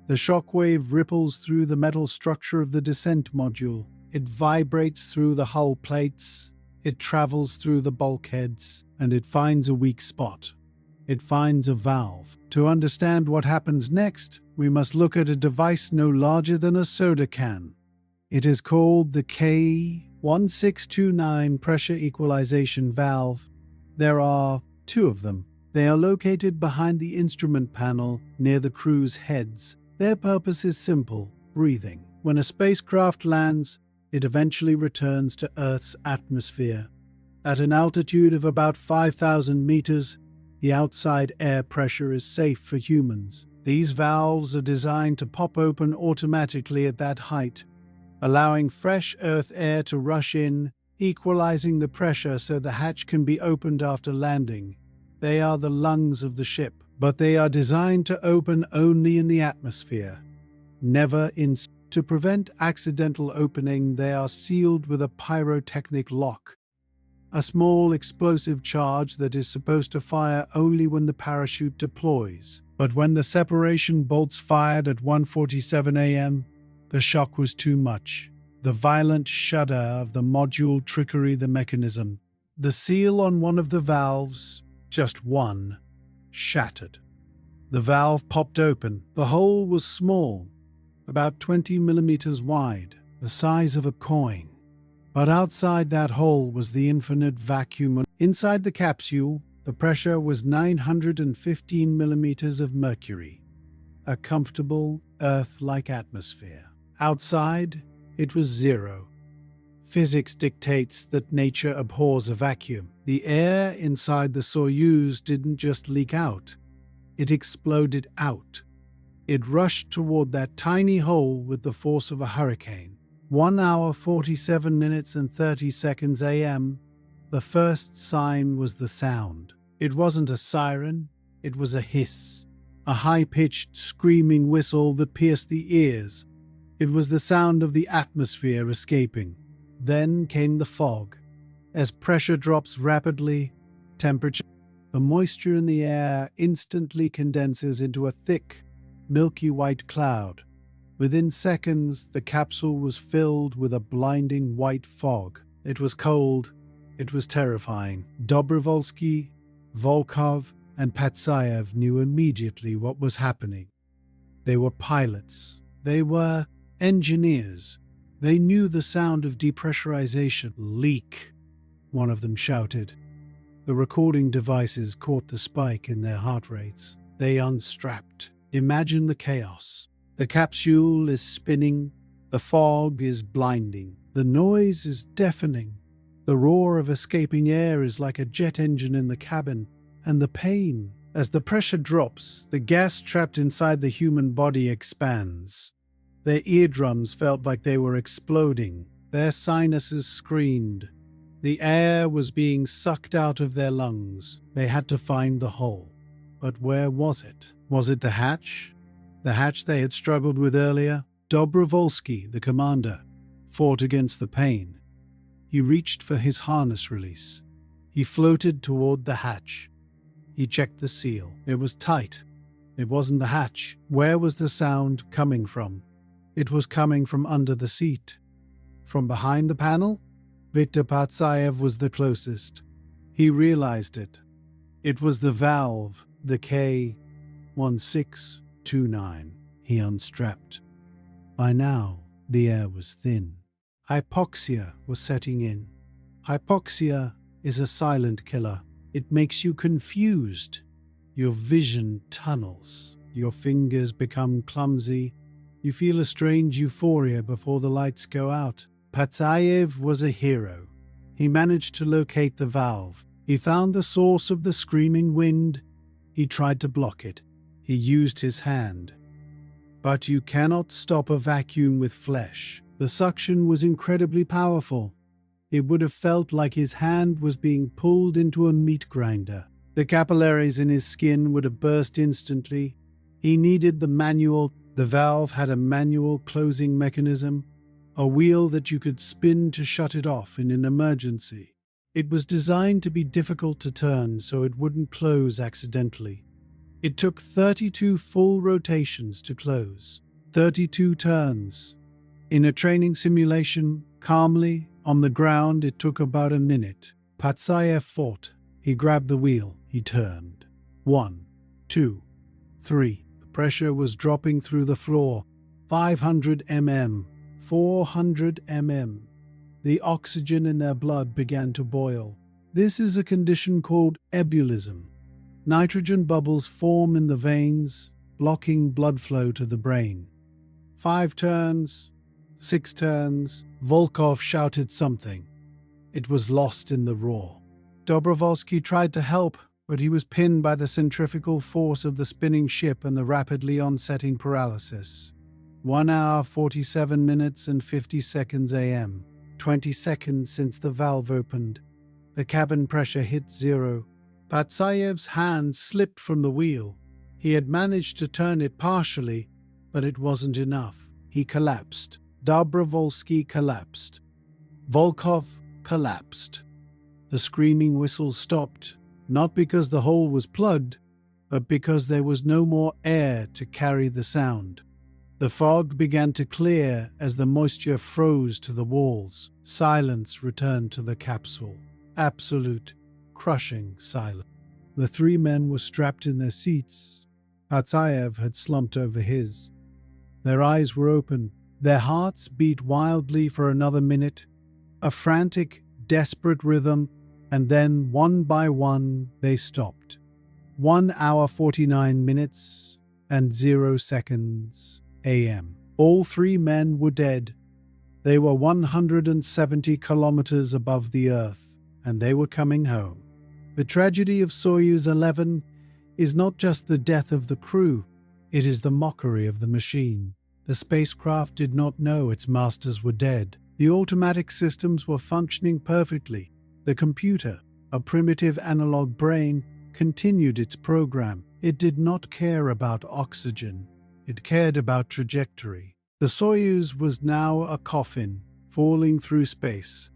The shockwave ripples through the metal structure of the descent module. It vibrates through the hull plates. It travels through the bulkheads, and it finds a weak spot. It finds a valve. To understand what happens next, we must look at a device no larger than a soda can. It is called the K1629 pressure equalization valve. There are 2 of them. They are located behind the instrument panel near the crew's heads. Their purpose is simple: breathing. When a spacecraft lands, it eventually returns to Earth's atmosphere. At an altitude of about 5,000 meters, the outside air pressure is safe for humans. These valves are designed to pop open automatically at that height, allowing fresh Earth air to rush in, equalizing the pressure so the hatch can be opened after landing. They are the lungs of the ship, but they are designed to open only in the atmosphere, never in. To prevent accidental opening, they are sealed with a pyrotechnic lock, a small explosive charge that is supposed to fire only when the parachute deploys. But when the separation bolts fired at 1:47 a.m., the shock was too much. The violent shudder of the module trickery the mechanism. The seal on one of the valves, just one, shattered. The valve popped open. The hole was small, about 20 millimeters wide, the size of a coin. But outside that hole was the infinite vacuum. Inside the capsule, the pressure was 915 millimeters of mercury, a comfortable, Earth-like atmosphere. Outside, it was 0. Physics dictates that nature abhors a vacuum. The air inside the Soyuz didn't just leak out, it exploded out. It rushed toward that tiny hole with the force of a hurricane. 1 hour 47 minutes and 30 seconds a.m., the first sign was the sound. It wasn't a siren, it was a hiss, a high-pitched screaming whistle that pierced the ears. It was the sound of the atmosphere escaping. Then came the fog. As pressure drops rapidly, temperature. The moisture in the air instantly condenses into a thick, milky white cloud. Within seconds, the capsule was filled with a blinding white fog. It was cold. It was terrifying. Dobrovolsky, Volkov, and Patsayev knew immediately what was happening. They were pilots. They were engineers. They knew the sound of depressurization. Leak, one of them shouted. The recording devices caught the spike in their heart rates. They unstrapped. Imagine the chaos. The capsule is spinning. The fog is blinding. The noise is deafening. The roar of escaping air is like a jet engine in the cabin. And the pain. As the pressure drops, the gas trapped inside the human body expands. Their eardrums felt like they were exploding. Their sinuses screamed. The air was being sucked out of their lungs. They had to find the hole. But where was it? Was it the hatch? The hatch they had struggled with earlier? Dobrovolsky, the commander, fought against the pain. He reached for his harness release. He floated toward the hatch. He checked the seal. It was tight. It wasn't the hatch. Where was the sound coming from? It was coming from under the seat. From behind the panel? Viktor Patsayev was the closest. He realized it. It was the valve, the K1629. He unstrapped. By now, the air was thin. Hypoxia was setting in. Hypoxia is a silent killer. It makes you confused. Your vision tunnels. Your fingers become clumsy. You feel a strange euphoria before the lights go out. Patsayev was a hero. He managed to locate the valve. He found the source of the screaming wind. He tried to block it. He used his hand. But you cannot stop a vacuum with flesh. The suction was incredibly powerful. It would have felt like his hand was being pulled into a meat grinder. The capillaries in his skin would have burst instantly. He needed the manual. The valve had a manual closing mechanism, a wheel that you could spin to shut it off in an emergency. It was designed to be difficult to turn so it wouldn't close accidentally. It took 32 full rotations to close, 32 turns. In a training simulation, calmly, on the ground, it took about a minute. Patsayev fought. He grabbed the wheel. He turned. 1, 2, 3. The pressure was dropping through the floor. 500 mm. 400 mm. The oxygen in their blood began to boil. This is a condition called ebullition. Nitrogen bubbles form in the veins, blocking blood flow to the brain. 5 turns, 6 turns. Volkov shouted something. It was lost in the roar. Dobrovolsky tried to help, but he was pinned by the centrifugal force of the spinning ship and the rapidly onsetting paralysis. 1 hour, 47 minutes and 50 seconds AM. 20 seconds since the valve opened. The cabin pressure hit 0. Patsayev's hand slipped from the wheel. He had managed to turn it partially, but it wasn't enough. He collapsed. Dobrovolsky collapsed. Volkov collapsed. The screaming whistle stopped, not because the hole was plugged, but because there was no more air to carry the sound. The fog began to clear as the moisture froze to the walls. Silence returned to the capsule. Absolute, crushing silence. The 3 men were strapped in their seats. Patsayev had slumped over his. Their eyes were open. Their hearts beat wildly for another minute, a frantic, desperate rhythm, and then, one by one, they stopped. 1 hour 49 minutes and 0 seconds AM. All 3 men were dead. They were 170 kilometers above the Earth, and they were coming home. The tragedy of Soyuz 11 is not just the death of the crew, it is the mockery of the machine. The spacecraft did not know its masters were dead. The automatic systems were functioning perfectly. The computer, a primitive analog brain, continued its program. It did not care about oxygen. It cared about trajectory. The Soyuz was now a coffin, falling through space.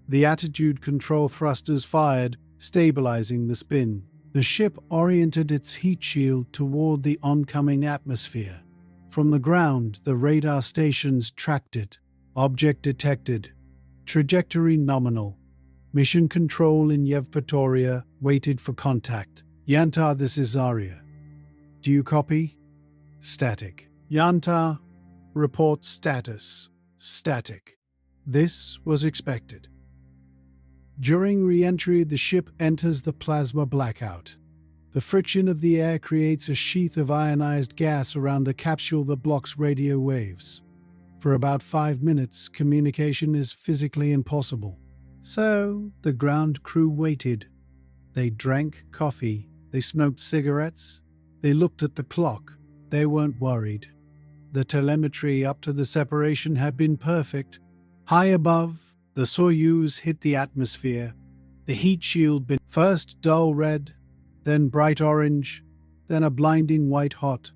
The attitude control thrusters fired, stabilizing the spin. The ship oriented its heat shield toward the oncoming atmosphere. From the ground, the radar stations tracked it. Object detected. Trajectory nominal. Mission control in Yevpatoria waited for contact. Yantar, this is Zarya. Do you copy? Static. Yantar, report status. Static. This was expected. During re-entry, the ship enters the plasma blackout. The friction of the air creates a sheath of ionized gas around the capsule that blocks radio waves. For about 5 minutes, communication is physically impossible. So, the ground crew waited. They drank coffee. They smoked cigarettes. They looked at the clock. They weren't worried. The telemetry up to the separation had been perfect. High above, the Soyuz hit the atmosphere. The heat shield been first dull red, then bright orange, then a blinding white hot.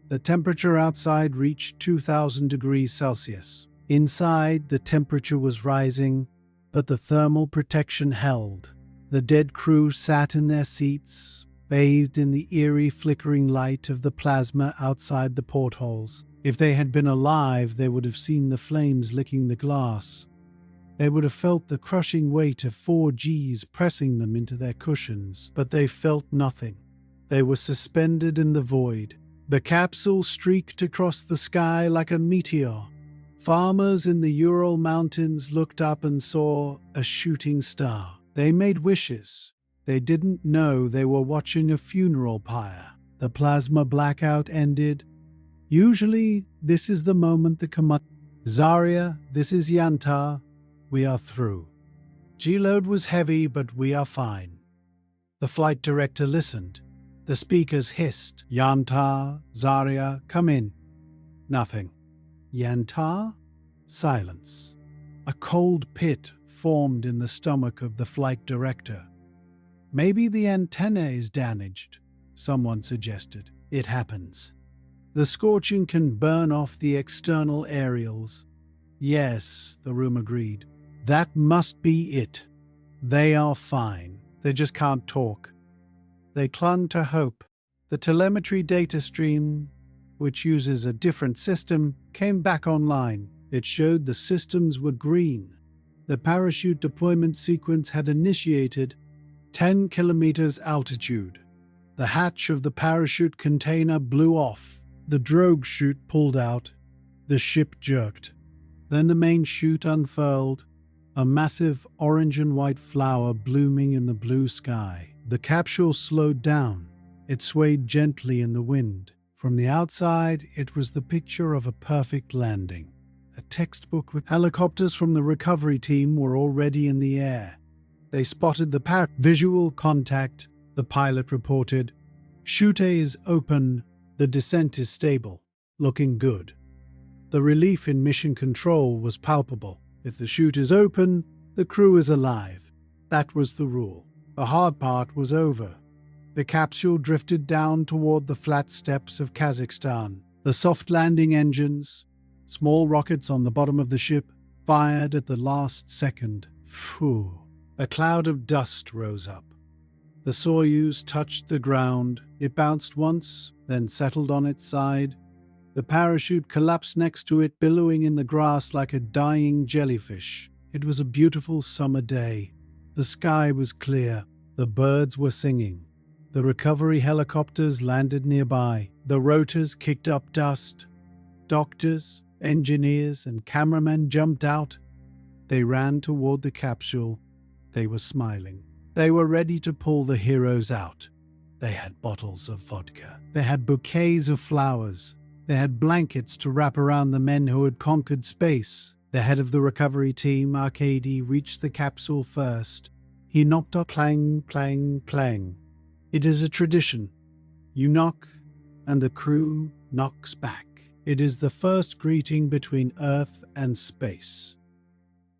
The temperature outside reached 2,000 degrees Celsius. Inside, the temperature was rising, but the thermal protection held. The dead crew sat in their seats, bathed in the eerie flickering light of the plasma outside the portholes. If they had been alive, they would have seen the flames licking the glass. They would have felt the crushing weight of 4Gs pressing them into their cushions, but they felt nothing. They were suspended in the void. The capsule streaked across the sky like a meteor. Farmers in the Ural Mountains looked up and saw a shooting star. They made wishes. They didn't know they were watching a funeral pyre. The plasma blackout ended. Usually, this is the moment the command. Zarya, this is Yantar. We are through. G-load was heavy, but we are fine. The flight director listened. The speakers hissed. Yantar, Zarya, come in. Nothing. Yantar? Silence. A cold pit formed in the stomach of the flight director. Maybe the antenna is damaged, someone suggested. It happens. The scorching can burn off the external aerials. Yes, the room agreed. That must be it. They are fine. They just can't talk. They clung to hope. The telemetry data stream, which uses a different system, came back online. It showed the systems were green. The parachute deployment sequence had initiated 10 kilometers altitude. The hatch of the parachute container blew off. The drogue chute pulled out. The ship jerked. Then the main chute unfurled, a massive orange and white flower blooming in the blue sky. The capsule slowed down. It swayed gently in the wind. From the outside, it was the picture of a perfect landing. A textbook with helicopters from the recovery team were already in the air. They spotted the visual contact, the pilot reported. Chute is open, the descent is stable, looking good. The relief in mission control was palpable. If the chute is open, the crew is alive. That was the rule. The hard part was over. The capsule drifted down toward the flat steppes of Kazakhstan. The soft landing engines, small rockets on the bottom of the ship, fired at the last second. Phew. A cloud of dust rose up. The Soyuz touched the ground. It bounced once, then settled on its side. The parachute collapsed next to it, billowing in the grass like a dying jellyfish. It was a beautiful summer day. The sky was clear. The birds were singing. The recovery helicopters landed nearby. The rotors kicked up dust. Doctors, engineers, and cameramen jumped out. They ran toward the capsule. They were smiling. They were ready to pull the heroes out. They had bottles of vodka. They had bouquets of flowers. They had blankets to wrap around the men who had conquered space. The head of the recovery team, Arkady, reached the capsule first. He knocked on clang, clang, clang. It is a tradition. You knock, and the crew knocks back. It is the first greeting between Earth and space.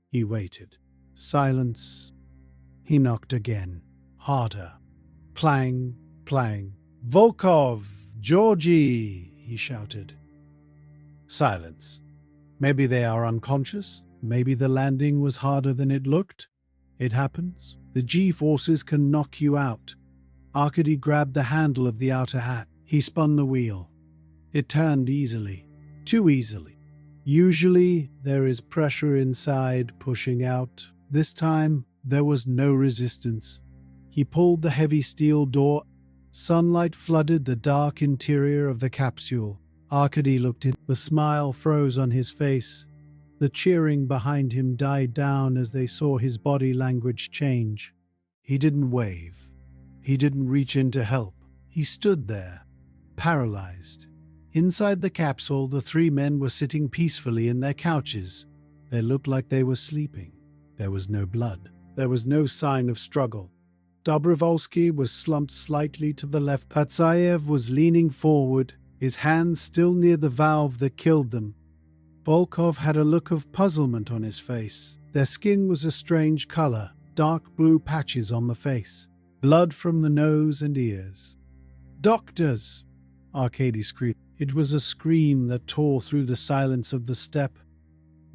He waited. Silence. He knocked again. Harder. Clang, clang. Volkov! Georgy! He shouted. Silence. Maybe they are unconscious. Maybe the landing was harder than it looked. It happens. The G-forces can knock you out. Arkady grabbed the handle of the outer hatch. He spun the wheel. It turned easily. Too easily. Usually, there is pressure inside pushing out. This time, there was no resistance. He pulled the heavy steel door. Sunlight flooded the dark interior of the capsule. Arkady looked in. The smile froze on his face. The cheering behind him died down as they saw his body language change. He didn't wave. He didn't reach in to help. He stood there, paralyzed. Inside the capsule, the three men were sitting peacefully in their couches. They looked like they were sleeping. There was no blood. There was no sign of struggle. Dobrovolsky was slumped slightly to the left. Patsayev was leaning forward, his hands still near the valve that killed them. Volkov had a look of puzzlement on his face. Their skin was a strange color, dark blue patches on the face. Blood from the nose and ears. "Doctors!" Arkady screamed. It was a scream that tore through the silence of the steppe.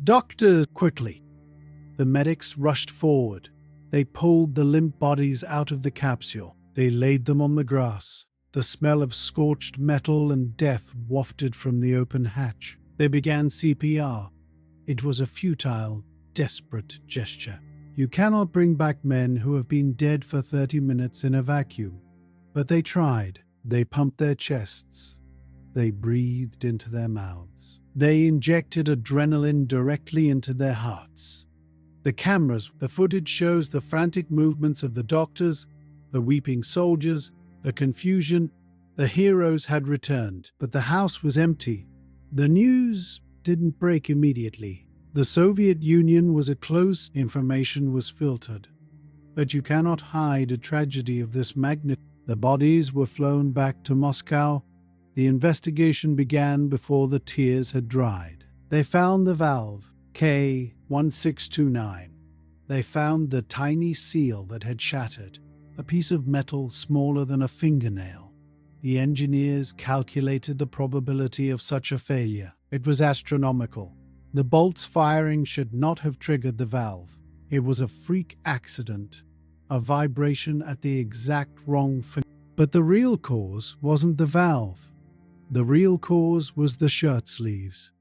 "Doctors!" Quickly. The medics rushed forward. They pulled the limp bodies out of the capsule. They laid them on the grass. The smell of scorched metal and death wafted from the open hatch. They began CPR. It was a futile, desperate gesture. You cannot bring back men who have been dead for 30 minutes in a vacuum. But they tried. They pumped their chests. They breathed into their mouths. They injected adrenaline directly into their hearts. The footage shows the frantic movements of the doctors, the weeping soldiers, the confusion. The heroes had returned, but the house was empty. The news didn't break immediately. The Soviet Union was close. Information was filtered. But you cannot hide a tragedy of this magnitude. The bodies were flown back to Moscow. The investigation began before the tears had dried. They found the valve, K1629. They found the tiny seal that had shattered, a piece of metal smaller than a fingernail. The engineers calculated the probability of such a failure. It was astronomical. The bolts firing should not have triggered the valve. It was a freak accident, a vibration at the exact wrong finger. But the real cause wasn't the valve. The real cause was the shirt sleeves.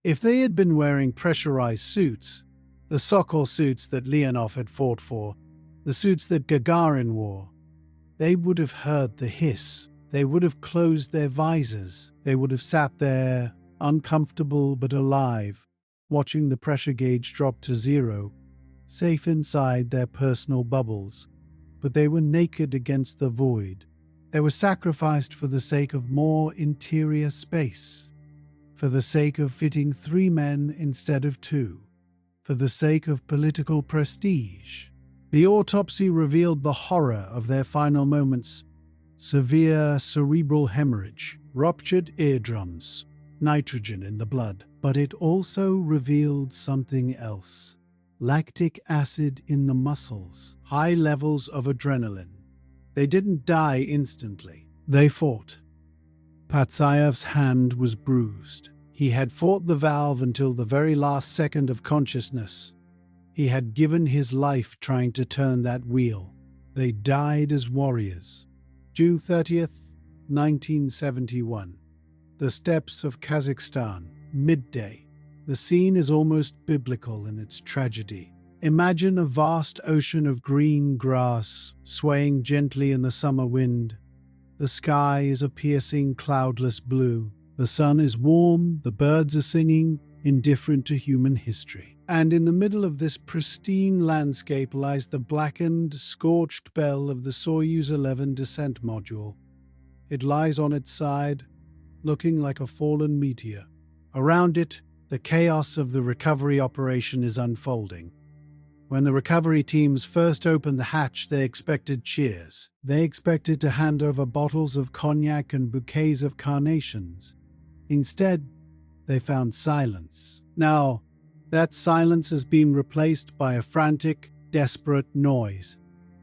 If they had been wearing pressurized suits, the Sokol suits that Leonov had fought for, the suits that Gagarin wore, they would have heard the hiss. They would have closed their visors. They would have sat there, uncomfortable but alive, watching the pressure gauge drop to zero, safe inside their personal bubbles. But they were naked against the void. They were sacrificed for the sake of more interior space, for the sake of fitting 3 men instead of 2, for the sake of political prestige. The autopsy revealed the horror of their final moments: severe cerebral hemorrhage, ruptured eardrums, nitrogen in the blood. But it also revealed something else: lactic acid in the muscles, high levels of adrenaline. They didn't die instantly. They fought. Patsayev's hand was bruised. He had fought the valve until the very last second of consciousness. He had given his life trying to turn that wheel. They died as warriors. June 30th, 1971. The steppes of Kazakhstan, midday. The scene is almost biblical in its tragedy. Imagine a vast ocean of green grass swaying gently in the summer wind. The sky is a piercing, cloudless blue. The sun is warm, the birds are singing, indifferent to human history. And in the middle of this pristine landscape lies the blackened, scorched bell of the Soyuz 11 descent module. It lies on its side, looking like a fallen meteor. Around it, the chaos of the recovery operation is unfolding. When the recovery teams first opened the hatch, they expected cheers. They expected to hand over bottles of cognac and bouquets of carnations. Instead, they found silence. Now, that silence has been replaced by a frantic, desperate noise.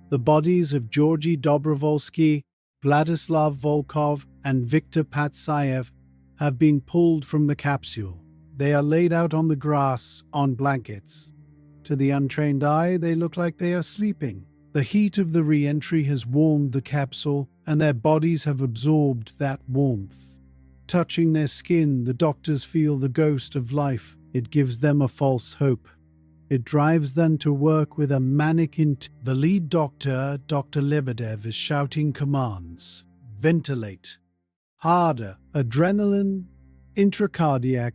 The bodies of Georgy Dobrovolsky, Vladislav Volkov, and Viktor Patsayev have been pulled from the capsule. They are laid out on the grass, on blankets. To the untrained eye, they look like they are sleeping. The heat of the re-entry has warmed the capsule, and their bodies have absorbed that warmth. Touching their skin, the doctors feel the ghost of life. It gives them a false hope. It drives them to work with a manic The lead doctor, Dr. Lebedev, is shouting commands. Ventilate. Harder. Adrenaline. Intracardiac.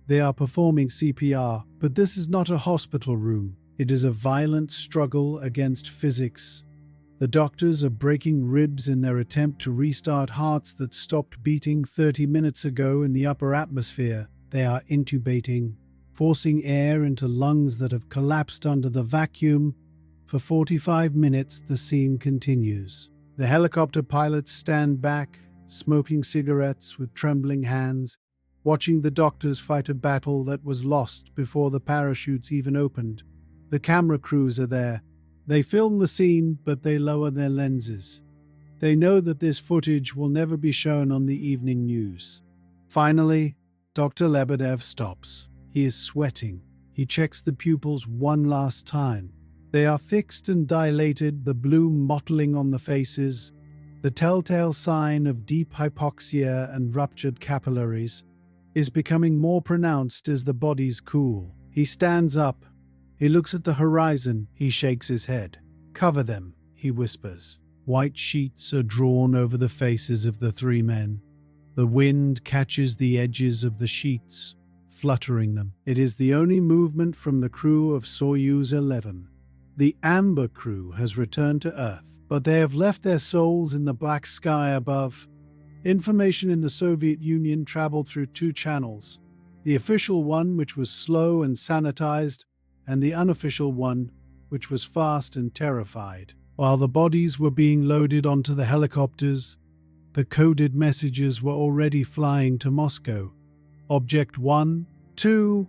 They are performing CPR, but this is not a hospital room. It is a violent struggle against physics. The doctors are breaking ribs in their attempt to restart hearts that stopped beating 30 minutes ago in the upper atmosphere. They are intubating, forcing air into lungs that have collapsed under the vacuum. For 45 minutes, the scene continues. The helicopter pilots stand back, smoking cigarettes with trembling hands, watching the doctors fight a battle that was lost before the parachutes even opened. The camera crews are there. They film the scene, but they lower their lenses. They know that this footage will never be shown on the evening news. Finally, Dr. Lebedev stops. He is sweating. He checks the pupils one last time. They are fixed and dilated, the blue mottling on the faces, the telltale sign of deep hypoxia and ruptured capillaries, is becoming more pronounced as the bodies cool. He stands up. He looks at the horizon. He shakes his head. "Cover them," he whispers. White sheets are drawn over the faces of the three men. The wind catches the edges of the sheets, fluttering them. It is the only movement from the crew of Soyuz 11. The Amber crew has returned to Earth, but they have left their souls in the black sky above. Information in the Soviet Union traveled through two channels, the official one, which was slow and sanitized, and the unofficial one, which was fast and terrified. While the bodies were being loaded onto the helicopters, the coded messages were already flying to Moscow. Object 1, 2,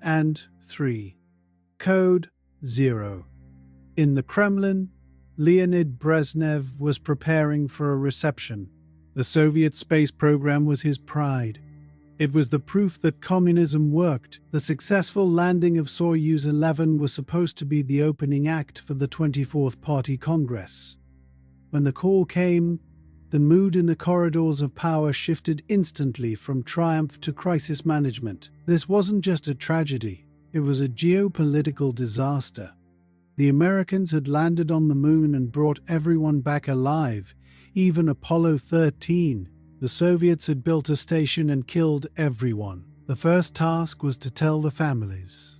and 3. Code 0. In the Kremlin, Leonid Brezhnev was preparing for a reception. The Soviet space program was his pride. It was the proof that communism worked. The successful landing of Soyuz 11 was supposed to be the opening act for the 24th Party Congress. When the call came, the mood in the corridors of power shifted instantly from triumph to crisis management. This wasn't just a tragedy, it was a geopolitical disaster. The Americans had landed on the moon and brought everyone back alive, even Apollo 13. The Soviets had built a station and killed everyone. The first task was to tell the families.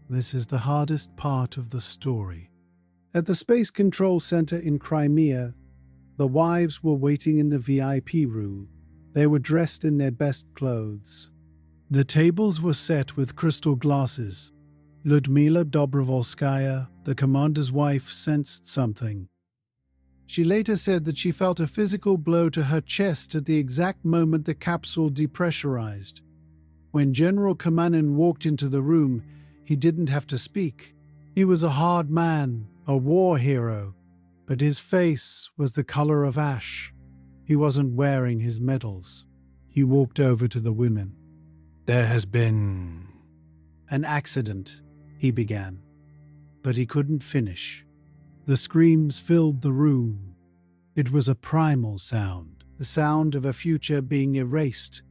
This is the hardest part of the story. At the Space Control Center in Crimea, the wives were waiting in the VIP room. They were dressed in their best clothes. The tables were set with crystal glasses. Ludmila Dobrovolskaya, the commander's wife, sensed something. She later said that she felt a physical blow to her chest at the exact moment the capsule depressurized. When General Kamanin walked into the room, he didn't have to speak. He was a hard man, a war hero, but his face was the color of ash. He wasn't wearing his medals. He walked over to the women. "There has been an accident," he began, but he couldn't finish. The screams filled the room. It was a primal sound, the sound of a future being erased.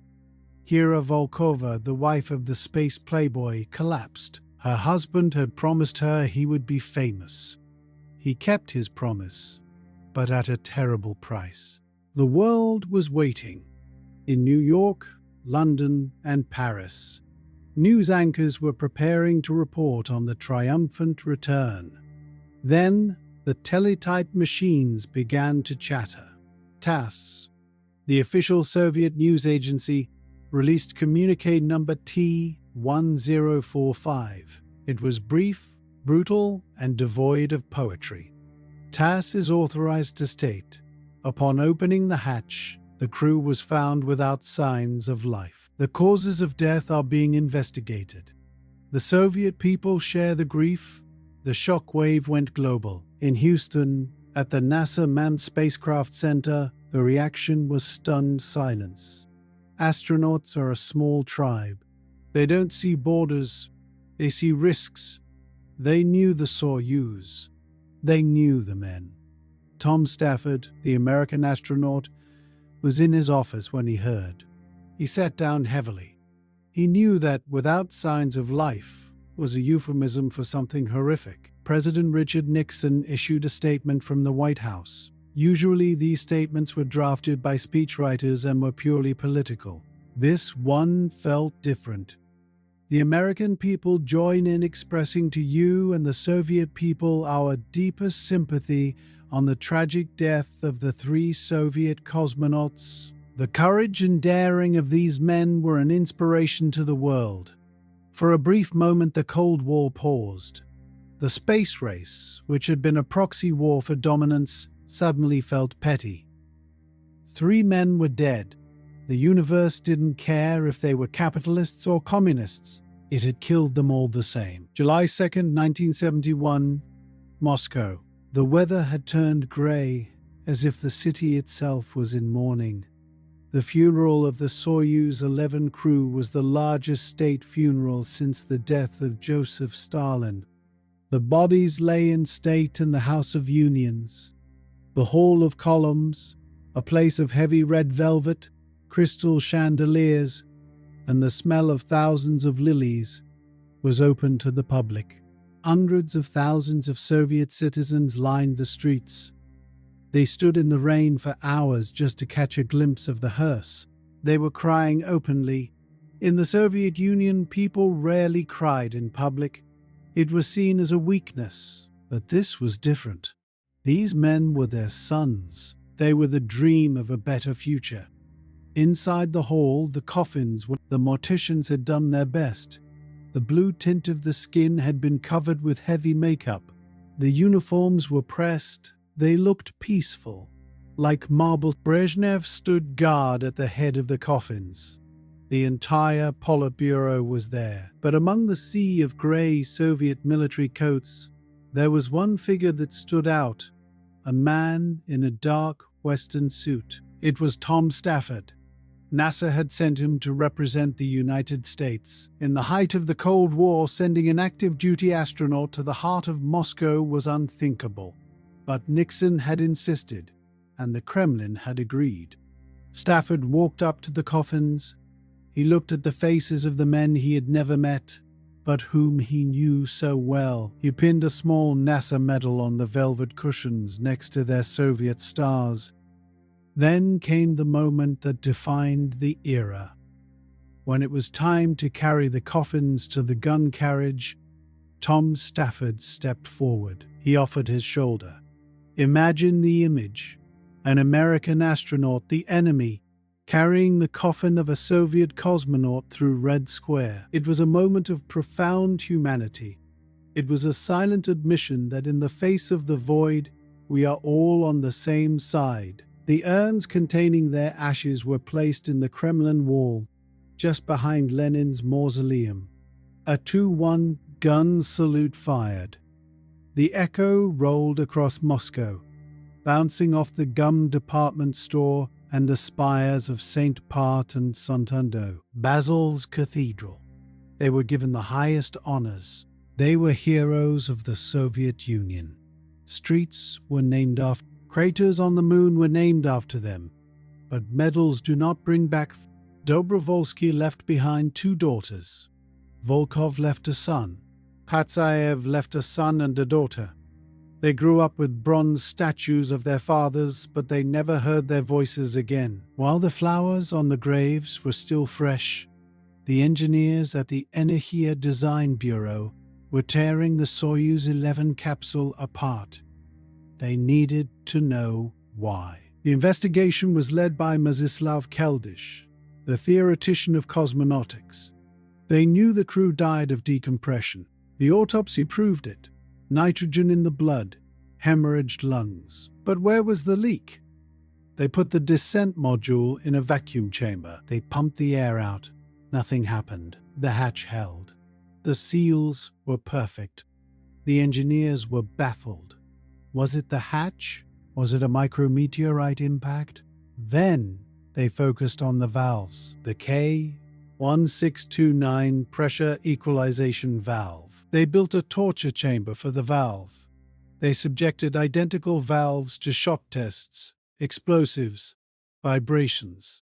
Kira Volkova, the wife of the space playboy, collapsed. Her husband had promised her he would be famous. He kept his promise, but at a terrible price. The world was waiting. In New York, London, and Paris, news anchors were preparing to report on the triumphant return. Then, the teletype machines began to chatter. TASS, the official Soviet news agency, released communique number T-1045. It was brief, brutal, and devoid of poetry. TASS is authorized to state, upon opening the hatch, the crew was found without signs of life. The causes of death are being investigated. The Soviet people share the grief. The shock wave went global. In Houston, at the NASA Manned Spacecraft Center, the reaction was stunned silence. Astronauts are a small tribe. They don't see borders. They see risks. They knew the Soyuz. They knew the men. Tom Stafford, the American astronaut, was in his office when he heard. He sat down heavily. He knew that without signs of life was a euphemism for something horrific. President Richard Nixon issued a statement from the White House. Usually these statements were drafted by speechwriters and were purely political. This one felt different. The American people join in expressing to you and the Soviet people our deepest sympathy on the tragic death of the 3 Soviet cosmonauts. The courage and daring of these men were an inspiration to the world. For a brief moment the Cold War paused. The space race, which had been a proxy war for dominance, suddenly felt petty. 3 men were dead. The universe didn't care if they were capitalists or communists. It had killed them all the same. July 2nd, 1971, Moscow. The weather had turned grey, as if the city itself was in mourning. The funeral of the Soyuz 11 crew was the largest state funeral since the death of Joseph Stalin. The bodies lay in state in the House of Unions. The Hall of Columns, a place of heavy red velvet, crystal chandeliers, and the smell of thousands of lilies, was open to the public. Hundreds of thousands of Soviet citizens lined the streets. They stood in the rain for hours just to catch a glimpse of the hearse. They were crying openly. In the Soviet Union, people rarely cried in public. It was seen as a weakness, but this was different. These men were their sons. They were the dream of a better future. Inside the hall, the coffins were the morticians had done their best. The blue tint of the skin had been covered with heavy makeup. The uniforms were pressed. They looked peaceful, like marble. Brezhnev stood guard at the head of the coffins. The entire Politburo was there. But among the sea of grey Soviet military coats, there was one figure that stood out, a man in a dark Western suit. It was Tom Stafford. NASA had sent him to represent the United States. In the height of the Cold War, sending an active duty astronaut to the heart of Moscow was unthinkable. But Nixon had insisted, and the Kremlin had agreed. Stafford walked up to the coffins. He looked at the faces of the men he had never met, but whom he knew so well. He pinned a small NASA medal on the velvet cushions next to their Soviet stars. Then came the moment that defined the era. When it was time to carry the coffins to the gun carriage, Tom Stafford stepped forward. He offered his shoulder. Imagine the image. An American astronaut, the enemy, carrying the coffin of a Soviet cosmonaut through Red Square. It was a moment of profound humanity. It was a silent admission that in the face of the void, we are all on the same side. The urns containing their ashes were placed in the Kremlin wall, just behind Lenin's mausoleum. A 2-1 gun salute fired. The echo rolled across Moscow, bouncing off the gum department store and the spires of St. Part and Santander, Basil's Cathedral. They were given the highest honors. They were heroes of the Soviet Union. Streets were named after craters on the moon were named after them, but medals do not bring back. Dobrovolsky left behind 2 daughters. Volkov left a son. Patsayev left a son and a daughter. They grew up with bronze statues of their fathers, but they never heard their voices again. While the flowers on the graves were still fresh, the engineers at the Energia Design Bureau were tearing the Soyuz 11 capsule apart. They needed to know why. The investigation was led by Mstislav Keldysh, the theoretician of cosmonautics. They knew the crew died of decompression. The autopsy proved it. Nitrogen in the blood, hemorrhaged lungs. But where was the leak? They put the descent module in a vacuum chamber. They pumped the air out. Nothing happened. The hatch held. The seals were perfect. The engineers were baffled. Was it the hatch? Was it a micrometeorite impact? Then they focused on the valves. The K1629 pressure equalization valve. They built a torture chamber for the valve. They subjected identical valves to shock tests, explosives, vibrations.